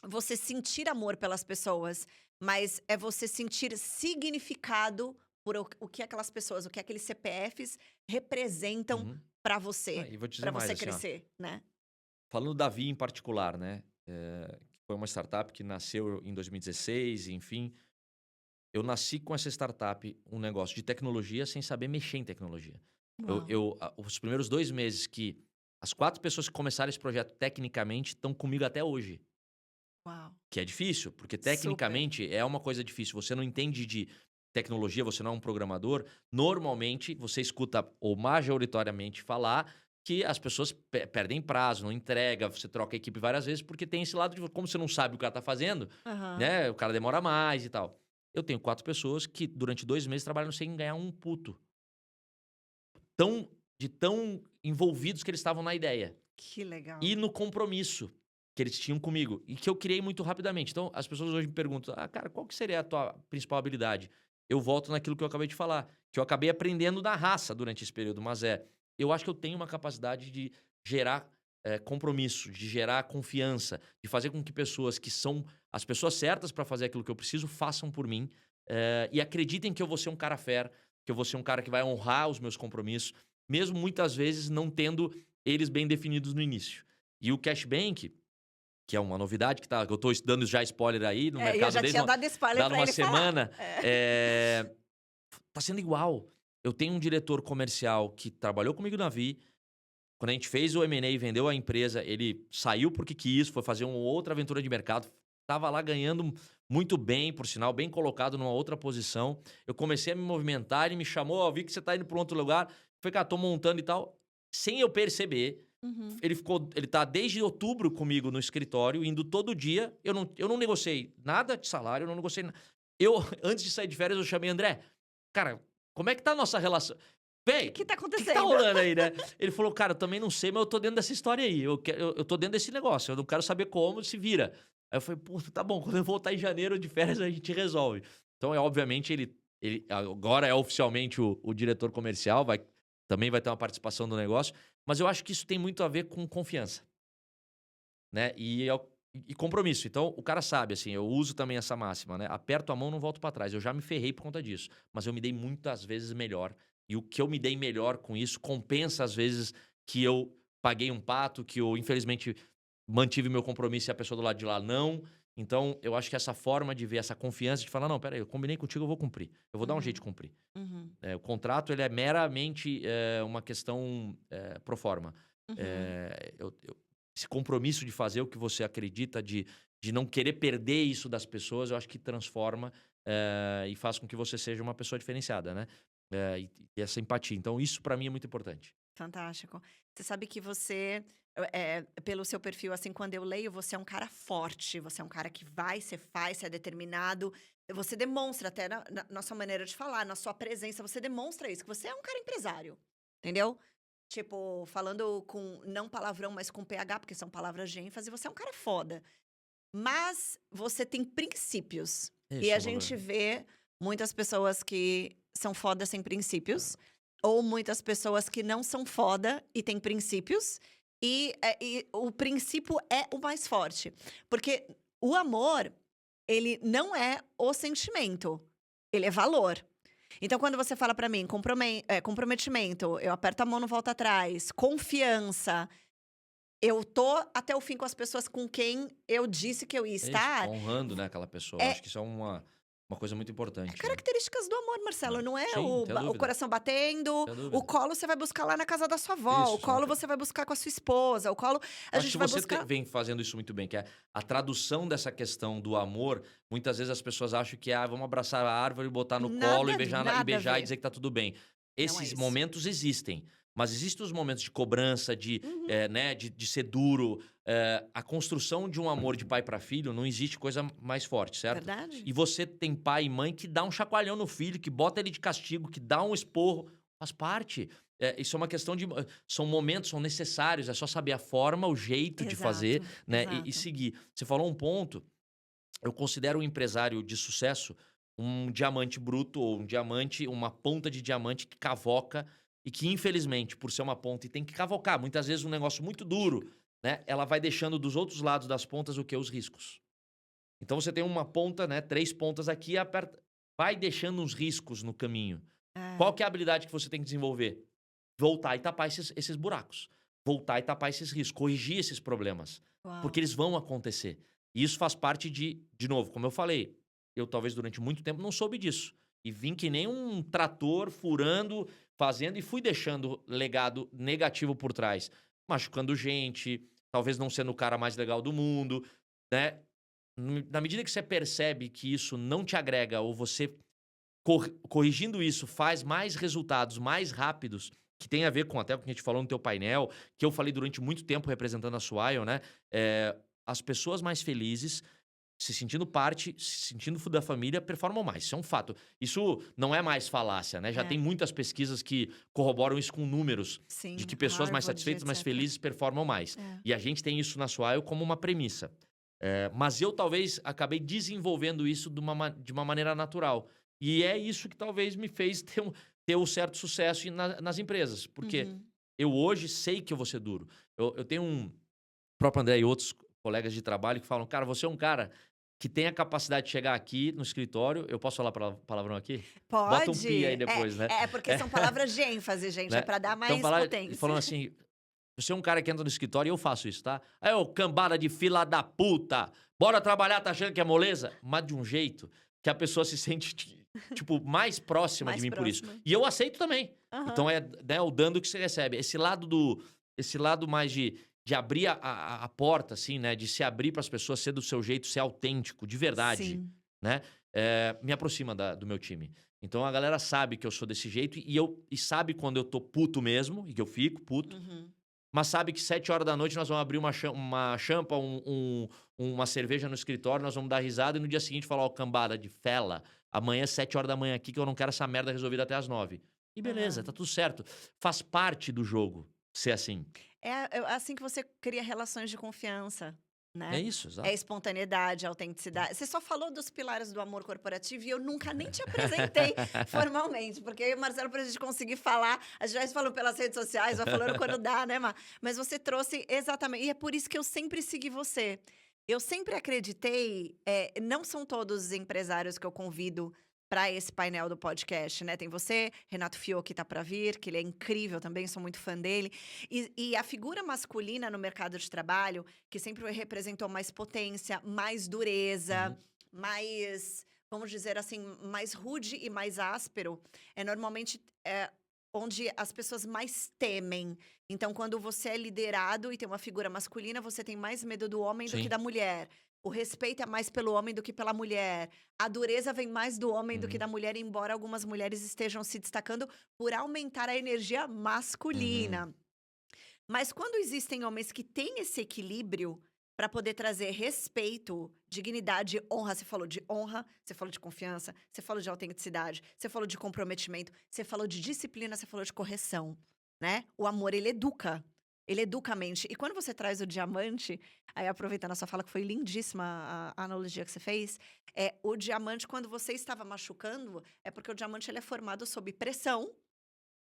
Speaker 1: você sentir amor pelas pessoas, mas é você sentir significado por o que aquelas pessoas, o que aqueles CPFs representam
Speaker 2: Uhum. Ah, e vou te dizer
Speaker 1: para
Speaker 2: mais,
Speaker 1: você
Speaker 2: assim, ó,
Speaker 1: crescer, né.
Speaker 2: falando da Vi em particular, né, que foi uma startup que nasceu em 2016, enfim, eu nasci com essa startup, um negócio de tecnologia sem saber mexer em tecnologia.
Speaker 1: Uau,
Speaker 2: Os primeiros 2 meses que as 4 pessoas que começaram esse projeto tecnicamente estão comigo até hoje,
Speaker 1: uau.
Speaker 2: que é difícil, porque
Speaker 1: Super.
Speaker 2: tecnicamente é uma coisa difícil. Você não entende de tecnologia, você não é um programador, normalmente você escuta ou majoritariamente falar que as pessoas perdem prazo, não entrega, você troca a equipe várias vezes, porque tem esse lado de como você não sabe o que o cara tá fazendo,
Speaker 1: Aham.
Speaker 2: né, o cara demora mais e tal. Eu tenho 4 pessoas que durante 2 meses trabalham sem ganhar um puto, tão envolvidos que eles estavam na ideia.
Speaker 1: Que legal.
Speaker 2: E no compromisso que eles tinham comigo, e que eu criei muito rapidamente. Então, as pessoas hoje me perguntam: "Ah, cara, qual que seria a tua principal habilidade?". Eu volto naquilo que eu acabei de falar, que eu acabei aprendendo na raça durante esse período, mas eu acho que eu tenho uma capacidade de gerar, compromisso, de gerar confiança, de fazer com que pessoas que são as pessoas certas para fazer aquilo que eu preciso, façam por mim, e acreditem que eu vou ser um cara fair, que eu vou ser um cara que vai honrar os meus compromissos, mesmo muitas vezes não tendo eles bem definidos no início. E o Cashbank que é uma novidade, que eu tô dando já spoiler aí no
Speaker 1: É, e eu
Speaker 2: mercado
Speaker 1: já
Speaker 2: desde
Speaker 1: tinha dado spoiler
Speaker 2: dá
Speaker 1: pra
Speaker 2: numa
Speaker 1: ele falar.
Speaker 2: semana. Tá sendo igual. Eu tenho um diretor comercial que trabalhou comigo na Vi. Quando a gente fez o M&A e vendeu a empresa, ele saiu porque quis, foi fazer uma outra aventura de mercado. Tava lá ganhando muito bem, por sinal, bem colocado numa outra posição. Eu comecei a me movimentar, ele me chamou, ó, vi que você tá indo para outro lugar. Falei, cara, tô montando e tal. Sem eu perceber,
Speaker 1: Uhum.
Speaker 2: ele tá desde outubro comigo no escritório, indo todo dia. Eu não negociei nada de salário, eu não negociei nada. Antes de sair de férias, eu chamei André. Cara, como é que tá a nossa relação?
Speaker 1: O
Speaker 2: Véi,
Speaker 1: que tá
Speaker 2: o que tá
Speaker 1: acontecendo?
Speaker 2: rolando aí, né? Ele falou, cara, eu também não sei, mas eu tô dentro dessa história aí. Eu tô dentro desse negócio. Eu não quero saber como, se vira. Aí eu falei, pô, tá bom, quando eu voltar em janeiro de férias, a gente resolve. Então, obviamente, ele agora é oficialmente o diretor comercial, também vai ter uma participação do negócio. Mas eu acho que isso tem muito a ver com confiança, né? E compromisso. Então, o cara sabe, assim, eu uso também essa máxima, né? Aperto a mão, não volto pra trás. Eu já me ferrei por conta disso, mas eu me dei muitas vezes melhor. E o que eu me dei melhor com isso compensa às vezes que eu paguei um pato, que eu infelizmente mantive meu compromisso e a pessoa do lado de lá não. Então, eu acho que essa forma de ver, essa confiança de falar, não, peraí, eu combinei contigo, eu vou cumprir. Eu vou dar um jeito de cumprir.
Speaker 1: Uhum.
Speaker 2: O contrato, ele é meramente uma questão pro forma.
Speaker 1: Uhum.
Speaker 2: Esse compromisso de fazer o que você acredita, de não querer perder isso das pessoas, eu acho que transforma e faz com que você seja uma pessoa diferenciada, né? E essa empatia. Então, isso para mim é muito importante.
Speaker 1: Fantástico. Você sabe que você, pelo seu perfil, assim, quando eu leio, você é um cara forte, você é um cara que vai, você faz, você é determinado. Você demonstra até na sua maneira de falar, na sua presença, você demonstra isso, que você é um cara empresário, entendeu? Tipo, falando com, não palavrão, mas com PH, porque são palavras de ênfase, você é um cara foda. Mas você tem princípios. E
Speaker 2: Esse
Speaker 1: a
Speaker 2: é o valor.
Speaker 1: gente vê muitas pessoas que são foda sem princípios, ou muitas pessoas que não são foda e têm princípios, e o princípio é o mais forte. Porque o amor, ele não é o sentimento, ele é valor. Então, quando você fala pra mim, comprometimento, eu aperto a mão, não volto atrás, confiança, eu tô até o fim com as pessoas com quem eu disse que eu ia
Speaker 2: É isso,
Speaker 1: estar.
Speaker 2: honrando, né, aquela pessoa. Eu
Speaker 1: É
Speaker 2: acho que isso é uma coisa muito importante, né?
Speaker 1: características do amor, Marcelo. Não é
Speaker 2: Sim, não tenho
Speaker 1: o
Speaker 2: dúvida.
Speaker 1: coração batendo,
Speaker 2: Não tenho
Speaker 1: o
Speaker 2: dúvida.
Speaker 1: colo você vai buscar lá na casa da sua avó, o
Speaker 2: Isso,
Speaker 1: colo você vai buscar com a sua esposa, o colo a
Speaker 2: eu acho
Speaker 1: gente
Speaker 2: que
Speaker 1: vai
Speaker 2: você
Speaker 1: buscar.
Speaker 2: vem fazendo isso muito bem, que é a tradução dessa questão do amor. Muitas vezes as pessoas acham que vamos abraçar a árvore, botar no colo
Speaker 1: Nada,
Speaker 2: e beijar, e
Speaker 1: nada a
Speaker 2: beijar e
Speaker 1: ver.
Speaker 2: dizer que tá tudo bem.
Speaker 1: Não é
Speaker 2: Esses
Speaker 1: isso.
Speaker 2: momentos existem, mas existem os momentos de cobrança,
Speaker 1: Uhum.
Speaker 2: né, de ser duro. A construção de um amor de pai para filho não existe coisa mais forte, certo?
Speaker 1: Verdade?
Speaker 2: E você tem pai e mãe que dá um chacoalhão no filho, que bota ele de castigo, que dá um esporro, faz parte. Isso é uma questão de. São momentos, são necessários, é só saber a forma, o jeito de fazer,
Speaker 1: Exato,
Speaker 2: né? E
Speaker 1: exato.
Speaker 2: seguir. Você falou um ponto, eu considero um empresário de sucesso um diamante bruto ou um diamante, uma ponta de diamante que cavoca e que, infelizmente, por ser uma ponta e tem que cavocar, muitas vezes um negócio muito duro, né? Ela vai deixando dos outros lados das pontas o que? Os riscos. Então você tem uma ponta, né? 3 pontas aqui, aperta, vai deixando uns riscos no caminho. Qual
Speaker 1: É.
Speaker 2: que é a habilidade que você tem que desenvolver? Voltar e tapar esses buracos. Voltar e tapar esses riscos, corrigir esses problemas.
Speaker 1: Uau.
Speaker 2: Porque eles vão acontecer. E isso faz parte de novo, como eu falei, eu talvez durante muito tempo não soube disso. E vim que nem um trator furando, fazendo e fui deixando legado negativo por trás. Machucando gente, talvez não sendo o cara mais legal do mundo, né? Na medida que você percebe que isso não te agrega ou você corrigindo isso, faz mais resultados mais rápidos, que tem a ver com até o que a gente falou no teu painel, que eu falei durante muito tempo representando a Swile, né? As pessoas mais felizes, se sentindo parte, se sentindo da família, performam mais. Isso é um fato. Isso não é mais falácia, né? Já
Speaker 1: É.
Speaker 2: tem muitas pesquisas que corroboram isso com números, de
Speaker 1: Sim,
Speaker 2: que pessoas mais
Speaker 1: Harvard,
Speaker 2: satisfeitas, mais
Speaker 1: etc.
Speaker 2: felizes performam mais.
Speaker 1: É.
Speaker 2: E a gente tem isso na Swile como uma premissa. Mas eu talvez acabei desenvolvendo isso de uma maneira natural. E é isso que talvez me fez ter um certo sucesso nas empresas. Porque
Speaker 1: Uhum.
Speaker 2: eu hoje sei que eu vou ser duro. Eu tenho o próprio André e outros colegas de trabalho que falam, cara, você é um cara que tem a capacidade de chegar aqui no escritório. Eu posso falar palavrão aqui? Bota um pi aí
Speaker 1: Pode.
Speaker 2: depois, né?
Speaker 1: É porque são palavras de ênfase, gente, é
Speaker 2: Né?
Speaker 1: pra dar
Speaker 2: Então,
Speaker 1: mais potência.
Speaker 2: falando assim, Você é um cara que entra no escritório e eu faço isso, tá? Aí, ô, cambada de fila da puta! Bora trabalhar, tá achando que é moleza? Mas de um jeito que a pessoa se sente, tipo, mais próxima de
Speaker 1: Mais
Speaker 2: mim por isso.
Speaker 1: próxima.
Speaker 2: E eu aceito também.
Speaker 1: Aham.
Speaker 2: Então é, né, o dando que você recebe. Esse lado mais de abrir a porta, assim, né? De se abrir para as pessoas, ser do seu jeito, ser autêntico, de verdade,
Speaker 1: Sim.
Speaker 2: né? Me aproxima do meu time. Então a galera sabe que eu sou desse jeito e sabe quando eu tô puto mesmo, e que eu fico puto,
Speaker 1: Uhum.
Speaker 2: mas sabe que 7 horas da noite nós vamos abrir uma champa, uma cerveja no escritório, nós vamos dar risada e no dia seguinte falar, ó, cambada de fela, amanhã 7 horas da manhã aqui que eu não quero essa merda resolvida até as 9. E beleza, tá tudo certo. Faz parte do jogo ser assim.
Speaker 1: É assim que você cria relações de confiança,
Speaker 2: É
Speaker 1: né?
Speaker 2: isso,
Speaker 1: É
Speaker 2: exato.
Speaker 1: espontaneidade, autenticidade. Você só falou dos pilares do amor corporativo e eu nunca nem te apresentei formalmente, porque eu e o Marcelo, pra gente conseguir falar, a gente vai falando pelas redes sociais, vai falando quando dá, né, Mar? Mas você trouxe exatamente, e é por isso que eu sempre segui você. Eu sempre acreditei, não são todos os empresários que eu convido para esse painel do podcast, né? Tem você, Renato Fiocchi, que tá para vir, que ele é incrível também, sou muito fã dele. E a figura masculina no mercado de trabalho, que sempre representou mais potência, mais dureza,
Speaker 2: Uhum.
Speaker 1: mais, vamos dizer assim, mais rude e mais áspero, é normalmente onde as pessoas mais temem. Então, quando você é liderado e tem uma figura masculina, você tem mais medo do homem do que
Speaker 2: Sim.
Speaker 1: da mulher. O respeito é mais pelo homem do que pela mulher. A dureza vem mais do homem do que
Speaker 2: Uhum.
Speaker 1: da mulher, embora algumas mulheres estejam se destacando por aumentar a energia
Speaker 2: Uhum.
Speaker 1: masculina. Mas quando existem homens que têm esse equilíbrio para poder trazer respeito, dignidade, honra, você falou de honra, você falou de confiança, você falou de autenticidade, você falou de comprometimento, você falou de disciplina, você falou de correção, né? O amor, ele educa. Ele educa a mente. E quando você traz o diamante, aí aproveitando a sua fala, que foi lindíssima a analogia que você fez, o diamante, quando você estava machucando, é porque o diamante ele é formado sob pressão,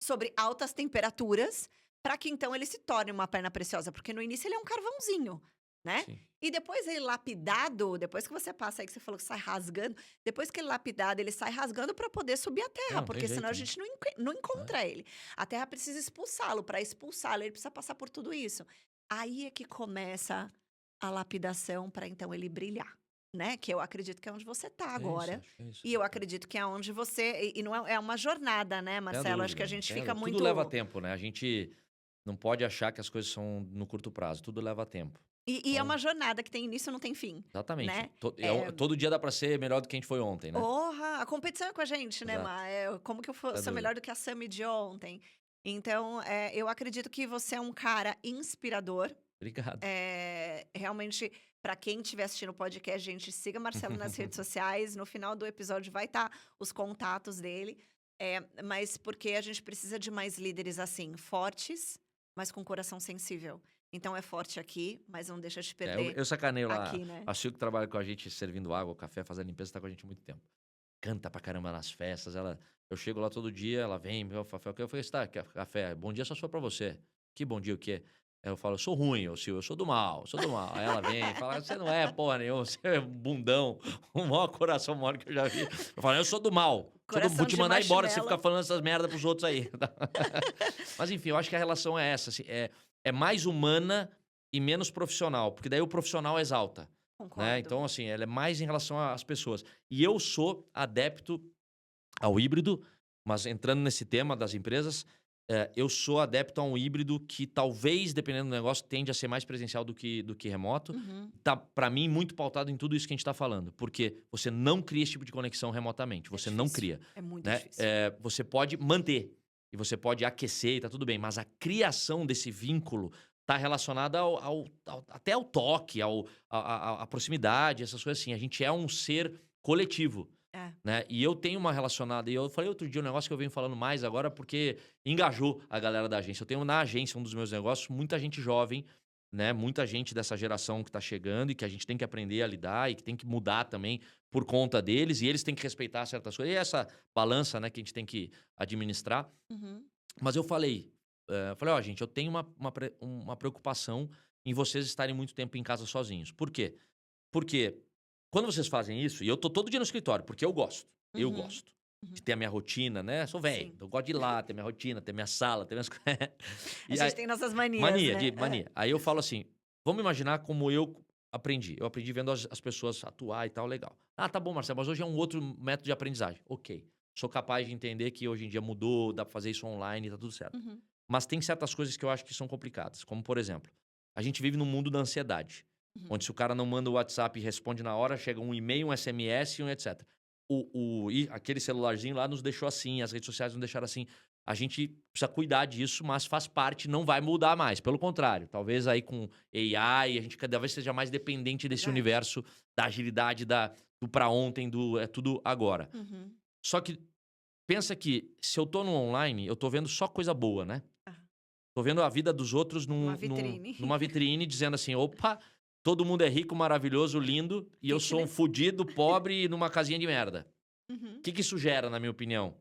Speaker 1: sobre altas temperaturas, para que então ele se torne uma perna preciosa, porque no início ele é um carvãozinho, né?
Speaker 2: Sim.
Speaker 1: E depois ele lapidado, depois que você passa aí que você falou que sai rasgando, depois que ele lapidado, ele sai rasgando para poder subir a terra,
Speaker 2: Não, tem
Speaker 1: porque senão a
Speaker 2: jeito, né?
Speaker 1: gente não encontra ele. A terra precisa expulsá-lo, para expulsá-lo ele precisa passar por tudo isso. Aí é que começa a lapidação para então ele brilhar, né? Que eu acredito que é onde você tá
Speaker 2: É isso,
Speaker 1: agora.
Speaker 2: acho que é isso.
Speaker 1: E eu acredito que é onde você. E não é uma jornada, né,
Speaker 2: Tenha
Speaker 1: Marcelo? Acho que a
Speaker 2: dúvida,
Speaker 1: gente
Speaker 2: tenha
Speaker 1: fica
Speaker 2: dúvida.
Speaker 1: muito.
Speaker 2: Tudo leva tempo, né? A gente não pode achar que as coisas são no curto prazo. Tudo leva tempo.
Speaker 1: E é uma
Speaker 2: Então,
Speaker 1: jornada que tem início e não tem fim,
Speaker 2: exatamente.
Speaker 1: né? É,
Speaker 2: Todo dia dá pra ser melhor do que a gente foi ontem, né?
Speaker 1: Porra, a competição é com a gente, né,
Speaker 2: Exato.
Speaker 1: Mar? Como que eu
Speaker 2: Sem
Speaker 1: sou
Speaker 2: dúvida.
Speaker 1: melhor do que a Sami de ontem? Então, eu acredito que você é um cara inspirador.
Speaker 2: Obrigado.
Speaker 1: Realmente, para quem estiver assistindo o podcast, gente, siga Marcelo nas redes sociais. No final do episódio vai estar os contatos dele. Mas porque a gente precisa de mais líderes assim, fortes, mas com coração sensível. Então é forte aqui, mas não deixa de perder
Speaker 2: Eu sacaneio lá.
Speaker 1: aqui, né?
Speaker 2: A Sil que trabalha com a gente servindo água, café, fazendo limpeza, tá com a gente há muito tempo. Canta pra caramba nas festas. Eu chego lá todo dia, ela vem, meu, Fafé, eu falei, tá, café, bom dia só só pra você. Que bom dia o quê? Aí eu falo, eu sou ruim, ô Sil, eu sou do mal, eu sou do mal. Aí ela vem e fala, você não é porra nenhuma, você é um bundão, o maior coração mole que eu já vi. Eu falo, eu sou do mal,
Speaker 1: Coração
Speaker 2: vou te
Speaker 1: de
Speaker 2: mandar embora se você
Speaker 1: marshmallow.
Speaker 2: ficar falando essas merdas pros outros aí. Mas enfim, eu acho que a relação é essa, assim, é mais humana e menos profissional, porque daí o profissional exalta, né?
Speaker 1: Concordo.
Speaker 2: Então, assim, ela é mais em relação às pessoas. E eu sou adepto ao híbrido, mas entrando nesse tema das empresas, eu sou adepto a um híbrido que talvez, dependendo do negócio, tende a ser mais presencial do que remoto.
Speaker 1: Uhum.
Speaker 2: Tá, para mim, muito pautado em tudo isso que a gente tá falando. Porque você não cria esse tipo de conexão remotamente. Você não
Speaker 1: difícil,
Speaker 2: cria.
Speaker 1: É muito
Speaker 2: Né?
Speaker 1: difícil.
Speaker 2: Você pode manter. E você pode aquecer e tá tudo bem. Mas a criação desse vínculo tá relacionada até ao toque, à proximidade, essas coisas assim. A gente é um ser coletivo. Né? E eu tenho uma relacionada, e eu falei outro dia um negócio que eu venho falando mais agora porque engajou a galera da agência. Eu tenho na agência, um dos meus negócios, muita gente jovem, né? Muita gente dessa geração que tá chegando e que a gente tem que aprender a lidar e que tem que mudar também por conta deles, e eles têm que respeitar certas coisas. E essa balança, né, que a gente tem que administrar.
Speaker 1: Uhum.
Speaker 2: Mas eu falei, ó, gente, eu tenho uma preocupação em vocês estarem muito tempo em casa sozinhos. Por quê? Porque quando vocês fazem isso, e eu tô todo dia no escritório, porque eu gosto. Eu
Speaker 1: Uhum.
Speaker 2: gosto. de ter a minha rotina, né? Sou velho,
Speaker 1: Sim.
Speaker 2: eu gosto de ir lá, ter minha rotina, ter minha sala, ter minhas coisas.
Speaker 1: A
Speaker 2: E aí,
Speaker 1: gente tem nossas manias,
Speaker 2: mania,
Speaker 1: né?
Speaker 2: mania. Aí eu falo assim, vamos imaginar como eu aprendi. Eu aprendi vendo as pessoas atuar e tal, legal. Ah, tá bom, Marcelo, mas hoje é um outro método de aprendizagem. Ok. Sou capaz de entender que hoje em dia mudou, dá pra fazer isso online, tá tudo certo.
Speaker 1: Uhum.
Speaker 2: Mas tem certas coisas que eu acho que são complicadas. Como, por exemplo, a gente vive num mundo da ansiedade.
Speaker 1: Uhum.
Speaker 2: Onde se o cara não manda o WhatsApp e responde na hora, chega um e-mail, um SMS, um etc. E aquele celularzinho lá nos deixou assim, as redes sociais nos deixaram assim. A gente precisa cuidar disso, mas faz parte, não vai mudar mais. Pelo contrário, talvez aí com AI, a gente cada vez seja mais dependente desse
Speaker 1: Verdade.
Speaker 2: universo da agilidade, do pra ontem, do é tudo agora.
Speaker 1: Uhum.
Speaker 2: Só que pensa que se eu tô no online, eu tô vendo só coisa boa, né?
Speaker 1: Ah.
Speaker 2: Tô vendo a vida dos outros
Speaker 1: Uma vitrine.
Speaker 2: numa vitrine, dizendo assim: opa, todo mundo é rico, maravilhoso, lindo, e eu sou um
Speaker 1: Fitness.
Speaker 2: fudido, pobre e numa casinha de merda.
Speaker 1: Uhum.
Speaker 2: O que isso gera, na minha opinião?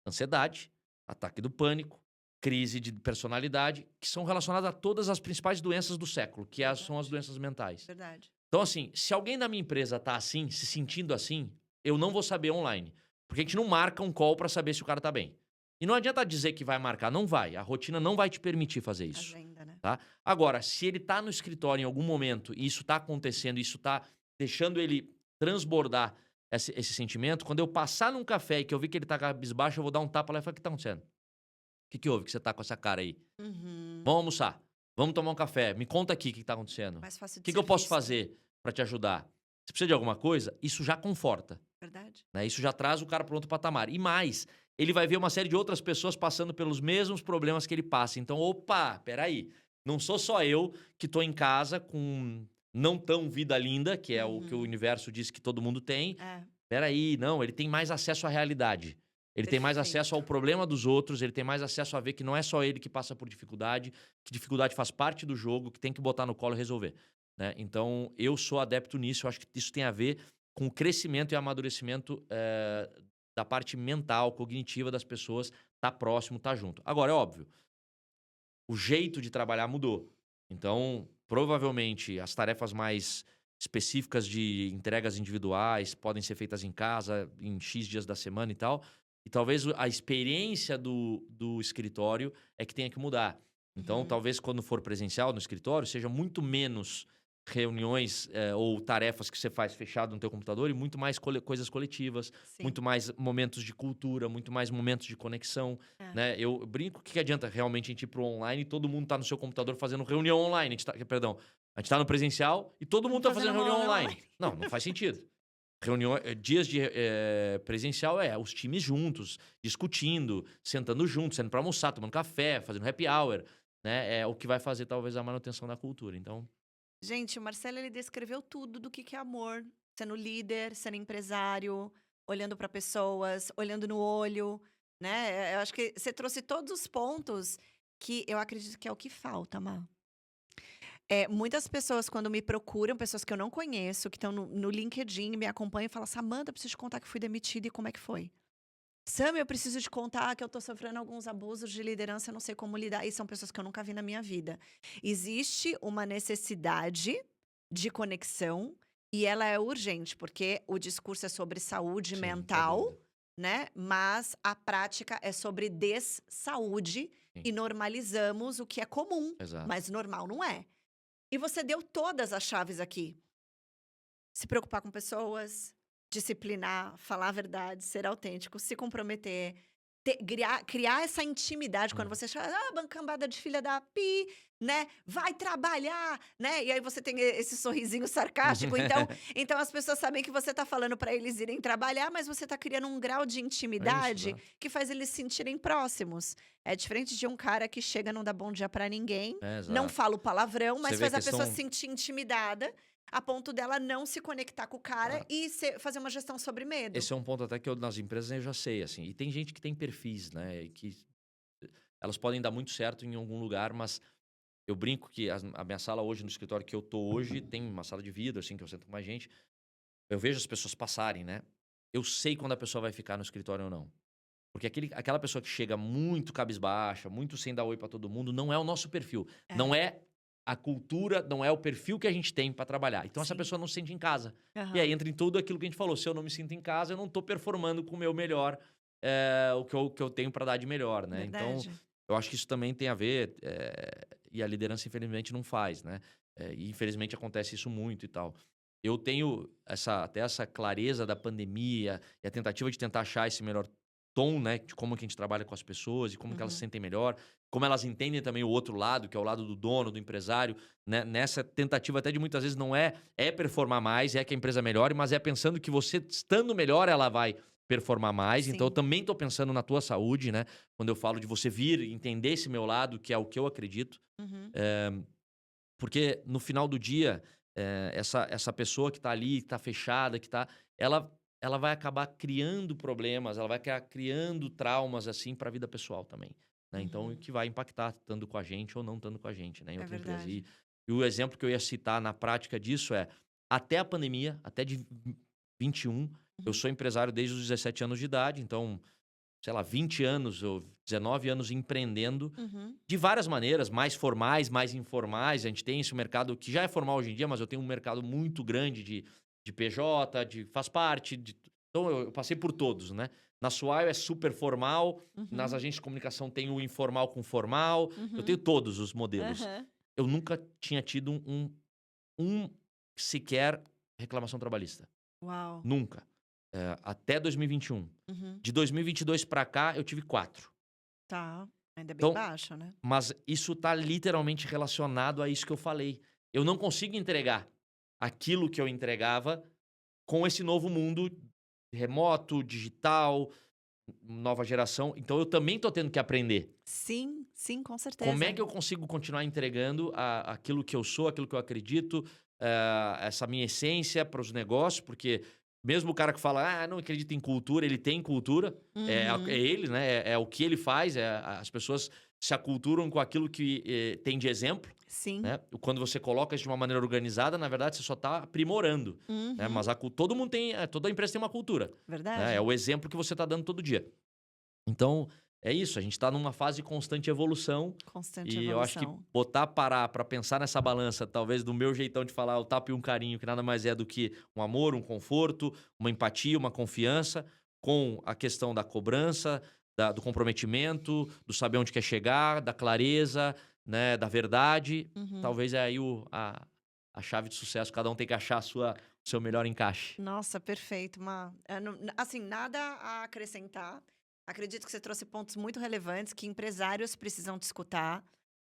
Speaker 2: Ansiedade, ataque do pânico, crise de personalidade, que são relacionadas a todas as principais doenças do século, que são as doenças mentais.
Speaker 1: Verdade.
Speaker 2: Então, assim, se alguém da minha empresa tá assim, se sentindo assim, eu não vou saber online. Porque a gente não marca um call pra saber se o cara tá bem. E não adianta dizer que vai marcar, não vai. A rotina não vai te permitir fazer isso.
Speaker 1: Agenda, né?
Speaker 2: Tá? Agora, se ele tá no escritório em algum momento e isso tá acontecendo, isso tá deixando ele transbordar esse sentimento, quando eu passar num café e que eu vi que ele tá cabisbaixo, eu vou dar um tapa lá e falar: o que tá acontecendo? O que houve que você tá com essa cara aí?
Speaker 1: Uhum.
Speaker 2: Vamos almoçar. Vamos tomar um café. Me conta aqui o que tá acontecendo.
Speaker 1: Mais fácil
Speaker 2: O
Speaker 1: de
Speaker 2: que eu
Speaker 1: ser
Speaker 2: posso
Speaker 1: visto.
Speaker 2: fazer pra te ajudar? Você precisa de alguma coisa? Isso já conforta,
Speaker 1: Verdade.
Speaker 2: né? Isso já traz o cara para outro patamar. E mais, ele vai ver uma série de outras pessoas passando pelos mesmos problemas que ele passa. Então, opa, peraí. Não sou só eu que tô em casa com não tão vida linda, que é o que o
Speaker 1: Uhum.
Speaker 2: universo diz que todo mundo tem.
Speaker 1: É.
Speaker 2: Peraí, não, ele tem mais acesso à realidade. Ele tem mais acesso ao
Speaker 1: Perfeito.
Speaker 2: problema dos outros, ele tem mais acesso a ver que não é só ele que passa por dificuldade, que dificuldade faz parte do jogo, que tem que botar no colo e resolver, né? Então, eu sou adepto nisso, eu acho que isso tem a ver com o crescimento e amadurecimento da parte mental, cognitiva das pessoas, tá próximo, tá junto. Agora, é óbvio, o jeito de trabalhar mudou. Então, provavelmente, as tarefas mais específicas de entregas individuais podem ser feitas em casa, em X dias da semana e tal. E talvez a experiência do escritório é que tenha que mudar. Então,
Speaker 1: Uhum.
Speaker 2: talvez quando for presencial no escritório, seja muito menos reuniões ou tarefas que você faz fechado no teu computador e muito mais coisas coletivas,
Speaker 1: Sim.
Speaker 2: muito mais momentos de cultura, muito mais momentos de conexão.
Speaker 1: É.
Speaker 2: Né? Eu brinco, o que adianta realmente a gente ir pro online e todo mundo tá no seu computador fazendo reunião online? A gente tá no presencial e todo mundo tá fazendo
Speaker 1: uma
Speaker 2: reunião
Speaker 1: reunião
Speaker 2: online. Não, não faz sentido. Dias de presencial os times juntos, discutindo, sentando juntos, saindo pra almoçar, tomando café, fazendo happy hour, né? É o que vai fazer talvez a manutenção da cultura. Então,
Speaker 1: Gente, o Marcelo, ele descreveu tudo do que é amor. Sendo líder, sendo empresário, olhando para pessoas, olhando no olho, né? Eu acho que você trouxe todos os pontos que eu acredito que é o que falta, Má. Muitas pessoas, quando me procuram, pessoas que eu não conheço, que estão no LinkedIn, me acompanham e falam: Samanta, eu preciso te contar que fui demitida e como é que foi. Sam, eu preciso te contar que eu tô sofrendo alguns abusos de liderança, eu não sei como lidar. E são pessoas que eu nunca vi na minha vida. Existe uma necessidade de conexão e ela é urgente, porque o discurso é sobre saúde
Speaker 2: sim, sem
Speaker 1: mental,
Speaker 2: dúvida.
Speaker 1: né? Mas a prática é sobre dessaúde
Speaker 2: Sim.
Speaker 1: e normalizamos o que é comum,
Speaker 2: Exato.
Speaker 1: mas normal não é. E você deu todas as chaves aqui. Se preocupar com pessoas, disciplinar, falar a verdade, ser autêntico, se comprometer, criar essa intimidade quando você chama, bancambada de filha da pi, né? Vai trabalhar, né? E aí você tem esse sorrisinho sarcástico. Então as pessoas sabem que você tá falando para eles irem trabalhar, mas você tá criando um grau de
Speaker 2: É isso,
Speaker 1: intimidade
Speaker 2: exato.
Speaker 1: que faz eles se sentirem próximos. É diferente de um cara que chega, não dá bom dia para ninguém, não
Speaker 2: Exato.
Speaker 1: fala o palavrão,
Speaker 2: Você
Speaker 1: mas
Speaker 2: vê a
Speaker 1: faz a pessoa se
Speaker 2: questão.
Speaker 1: sentir intimidada a ponto dela não se conectar com o cara
Speaker 2: Ah,
Speaker 1: e fazer uma gestão sobre medo.
Speaker 2: esse é um ponto até que nas empresas eu já sei, assim. E tem gente que tem perfis, né? E que elas podem dar muito certo em algum lugar, mas eu brinco que a minha sala hoje no escritório que eu tô hoje tem uma sala de vidro, assim, que eu sento com mais gente. Eu vejo as pessoas passarem, né? Eu sei quando a pessoa vai ficar no escritório ou não. Porque aquela pessoa que chega muito cabisbaixa, muito sem dar oi pra todo mundo, não é o nosso perfil.
Speaker 1: É.
Speaker 2: Não é a cultura não é o perfil que a gente tem para trabalhar. Então, essa
Speaker 1: Sim.
Speaker 2: pessoa não se sente em casa. E
Speaker 1: Aham.
Speaker 2: aí entra em tudo aquilo que a gente falou. Se eu não me sinto em casa, eu não tô performando com o meu melhor, o que eu tenho para dar de melhor, né? Então,
Speaker 1: Verdade.
Speaker 2: eu acho que isso também tem a ver, e a liderança, infelizmente, não faz, né? E infelizmente acontece isso muito e tal. Eu tenho até essa clareza da pandemia e a tentativa de tentar achar esse melhor tom, né? De como que a gente trabalha com as pessoas e como que elas se
Speaker 1: Uhum.
Speaker 2: sentem melhor, como elas entendem também o outro lado, que é o lado do dono, do empresário, né? Nessa tentativa até de muitas vezes não é performar mais, é que a empresa melhore, mas é pensando que você estando melhor, ela vai performar mais. Então, eu
Speaker 1: Sim.
Speaker 2: também estou pensando na tua saúde, né? Quando eu falo de você vir entender esse meu lado, que é o que eu acredito.
Speaker 1: Uhum.
Speaker 2: Porque no final do dia, essa pessoa que está ali, que está fechada, ela vai acabar criando problemas, ela vai acabar criando traumas assim para a vida pessoal também, né? Então, o
Speaker 1: Uhum.
Speaker 2: que vai impactar estando com a gente ou não estando com a gente, né, em
Speaker 1: É
Speaker 2: outra empresa.
Speaker 1: verdade.
Speaker 2: E o exemplo que eu ia citar na prática disso até a pandemia, até de 21, eu
Speaker 1: Uhum.
Speaker 2: sou empresário desde os 17 anos de idade, então, sei lá, 20 anos ou 19 anos empreendendo
Speaker 1: Uhum.
Speaker 2: de várias maneiras, mais formais, mais informais. A gente tem esse mercado que já é formal hoje em dia, mas eu tenho um mercado muito grande de PJ, faz parte. Então, eu passei por todos, né? Na Swile é super formal, nas
Speaker 1: Uhum.
Speaker 2: agências de comunicação tem o informal com formal, eu tenho
Speaker 1: Uhum.
Speaker 2: todos os modelos.
Speaker 1: Aham.
Speaker 2: Eu nunca tinha tido um sequer reclamação trabalhista.
Speaker 1: Uau.
Speaker 2: Nunca. Até 2021.
Speaker 1: Uhum.
Speaker 2: De 2022 para cá, eu tive 4.
Speaker 1: Tá. Ainda bem
Speaker 2: Então,
Speaker 1: baixo, né?
Speaker 2: mas isso tá literalmente relacionado a isso que eu falei. Eu não consigo entregar aquilo que eu entregava com esse novo mundo remoto, digital, nova geração. Então eu também tô tendo que aprender.
Speaker 1: Sim, sim, com
Speaker 2: Como é
Speaker 1: certeza.
Speaker 2: que eu consigo continuar entregando aquilo que eu sou, aquilo que eu acredito, essa minha essência para os negócios? Porque mesmo o cara que fala, não acredita em cultura, ele tem cultura, é
Speaker 1: Uhum.
Speaker 2: ele, né? É o que ele faz, as pessoas se aculturam com aquilo que tem de exemplo,
Speaker 1: Sim.
Speaker 2: né? Quando você coloca isso de uma maneira organizada, na verdade, você só está aprimorando, né? Mas
Speaker 1: Uhum.
Speaker 2: todo mundo tem, toda empresa tem uma cultura, né? É
Speaker 1: Verdade.
Speaker 2: o exemplo que você está dando todo dia. Então, é isso, a gente está numa fase de constante evolução
Speaker 1: Constante
Speaker 2: e eu acho que
Speaker 1: evolução.
Speaker 2: parar para pensar nessa balança, talvez do meu jeitão de falar, o tapa e um carinho, que nada mais é do que um amor, um conforto, uma empatia, uma confiança, com a questão da cobrança, do comprometimento, do saber onde quer chegar, da clareza, né, da verdade.
Speaker 1: Uhum.
Speaker 2: Talvez é aí a chave de sucesso, cada um tem que achar o seu melhor encaixe.
Speaker 1: Nossa, perfeito. Assim, nada a acrescentar. Acredito que você trouxe pontos muito relevantes que empresários precisam te escutar,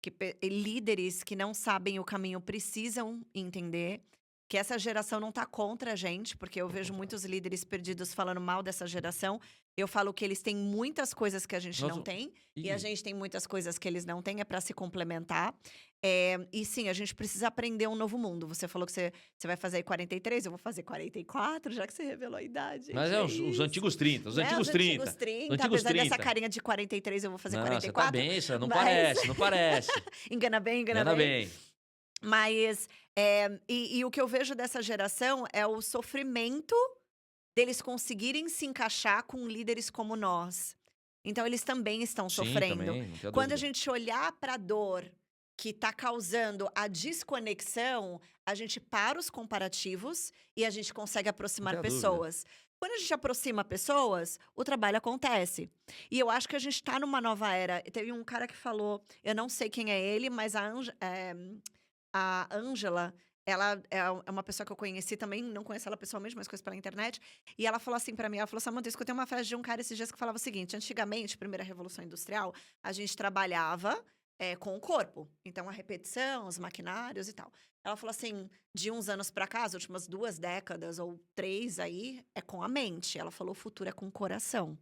Speaker 1: que e líderes que não sabem o caminho precisam entender. Que essa geração não tá contra a gente, porque eu
Speaker 2: Pelo
Speaker 1: vejo
Speaker 2: contrário.
Speaker 1: muitos líderes perdidos falando mal dessa geração. Eu falo que eles têm muitas coisas que a gente
Speaker 2: Nós,
Speaker 1: não tem, e a
Speaker 2: e,
Speaker 1: gente tem muitas coisas que eles não têm, é para se complementar. E sim, a gente precisa aprender um novo mundo. Você falou que você vai fazer aí 43, eu vou fazer 44, já que você revelou a idade,
Speaker 2: mas
Speaker 1: gente,
Speaker 2: é
Speaker 1: é
Speaker 2: os
Speaker 1: isso.
Speaker 2: antigos 30, os
Speaker 1: Né, os
Speaker 2: antigos
Speaker 1: antigos
Speaker 2: 30. Os
Speaker 1: 30,
Speaker 2: antigos
Speaker 1: apesar dessa
Speaker 2: 30.
Speaker 1: carinha de 43, eu vou fazer
Speaker 2: Não, você tá
Speaker 1: 44,
Speaker 2: bem, você não
Speaker 1: mas
Speaker 2: parece, não parece.
Speaker 1: engana bem, engana
Speaker 2: Engana
Speaker 1: bem.
Speaker 2: bem.
Speaker 1: Mas, e o que eu vejo dessa geração é o sofrimento deles conseguirem se encaixar com líderes como nós. Então eles também estão
Speaker 2: Sim,
Speaker 1: sofrendo.
Speaker 2: também, não tenho
Speaker 1: Quando a
Speaker 2: dúvida.
Speaker 1: gente olhar para a dor que está causando a desconexão, a gente para os comparativos e a gente consegue
Speaker 2: Não
Speaker 1: aproximar
Speaker 2: tenho dúvida.
Speaker 1: pessoas. Quando a gente aproxima pessoas, o trabalho acontece. E eu acho que a gente está numa nova era. Teve um cara que falou, eu não sei quem é ele, mas a Ângela, ela é uma pessoa que eu conheci também, não conheço ela pessoalmente, mas conheço pela internet. E ela falou assim pra mim, ela falou: "Samanta, eu escutei uma frase de um cara esses dias que falava o seguinte: antigamente, primeira revolução industrial, a gente trabalhava com o corpo. Então, a repetição, os maquinários e tal. Ela falou assim: de uns anos pra cá, as últimas 2 décadas ou 3 aí, é com a mente. Ela falou: o futuro é com o coração.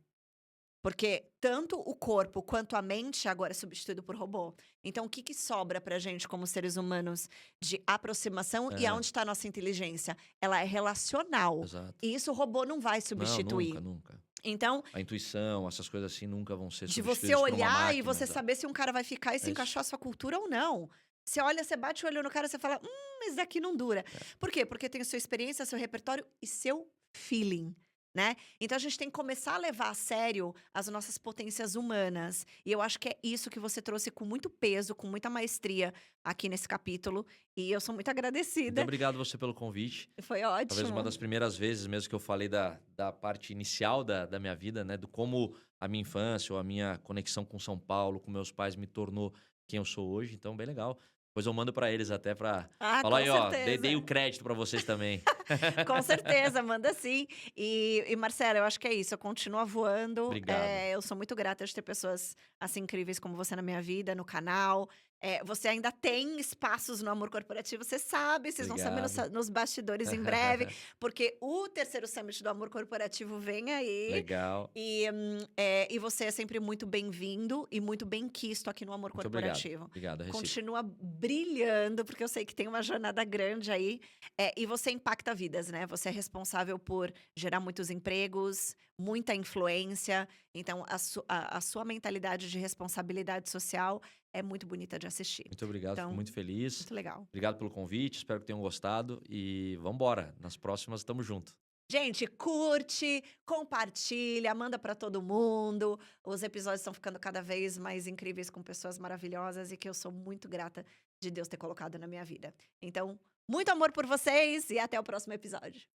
Speaker 1: Porque tanto o corpo quanto a mente agora é substituído por robô. Então, o que sobra pra gente como seres humanos de aproximação e
Speaker 2: É,
Speaker 1: aonde está a nossa inteligência? Ela é relacional.
Speaker 2: exato.
Speaker 1: E isso o robô não vai
Speaker 2: Não, nunca,
Speaker 1: substituir.
Speaker 2: nunca.
Speaker 1: Então,
Speaker 2: A intuição, essas coisas assim nunca vão ser
Speaker 1: de você
Speaker 2: substituídas por uma
Speaker 1: olhar e
Speaker 2: máquina,
Speaker 1: você
Speaker 2: exato.
Speaker 1: saber se um cara vai ficar e se
Speaker 2: É isso.
Speaker 1: encaixar a sua cultura ou não. Você olha, você bate o olho no cara, você fala, esse daqui não dura.
Speaker 2: É.
Speaker 1: Por quê? Porque tem a sua experiência, seu repertório e seu feeling. né? Então a gente tem que começar a levar a sério as nossas potências humanas. E eu acho que é isso que você trouxe com muito peso, com muita maestria aqui nesse capítulo. E eu sou muito
Speaker 2: Muito
Speaker 1: agradecida.
Speaker 2: obrigado você pelo convite.
Speaker 1: Foi
Speaker 2: Talvez uma
Speaker 1: ótimo.
Speaker 2: das primeiras vezes mesmo que eu falei da parte inicial da minha vida, né? Do como a minha infância ou a minha conexão com São Paulo, com meus pais, me tornou quem eu sou hoje. Então, bem legal. Depois eu mando pra eles até pra
Speaker 1: Ah,
Speaker 2: falar
Speaker 1: com
Speaker 2: aí, ó, dei o
Speaker 1: certeza.
Speaker 2: crédito pra vocês também.
Speaker 1: Com certeza, manda sim. E Marcela, eu acho que é isso. Continua voando.
Speaker 2: Obrigado.
Speaker 1: Eu sou muito grata de ter pessoas assim incríveis como você na minha vida, no canal. Você ainda tem espaços no Amor Corporativo, você sabe, vocês vão saber
Speaker 2: Obrigado.
Speaker 1: nos bastidores em breve, porque o terceiro Summit do Amor Corporativo vem aí.
Speaker 2: Legal.
Speaker 1: E você é sempre muito bem-vindo e muito bem-quisto aqui no Amor
Speaker 2: Muito obrigado.
Speaker 1: Corporativo.
Speaker 2: Obrigado, é recíproco.
Speaker 1: Continua brilhando, porque eu sei que tem uma jornada grande aí. E você impacta vidas, né? Você é responsável por gerar muitos empregos, muita influência. Então, a sua mentalidade de responsabilidade social é muito bonita de assistir.
Speaker 2: Muito obrigado, fico
Speaker 1: Então,
Speaker 2: muito feliz.
Speaker 1: muito legal.
Speaker 2: Obrigado pelo convite, espero que tenham gostado e vambora. Nas próximas, tamo junto.
Speaker 1: Gente, curte, compartilha, manda pra todo mundo. Os episódios estão ficando cada vez mais incríveis com pessoas maravilhosas e que eu sou muito grata de Deus ter colocado na minha vida. Então, muito amor por vocês e até o próximo episódio.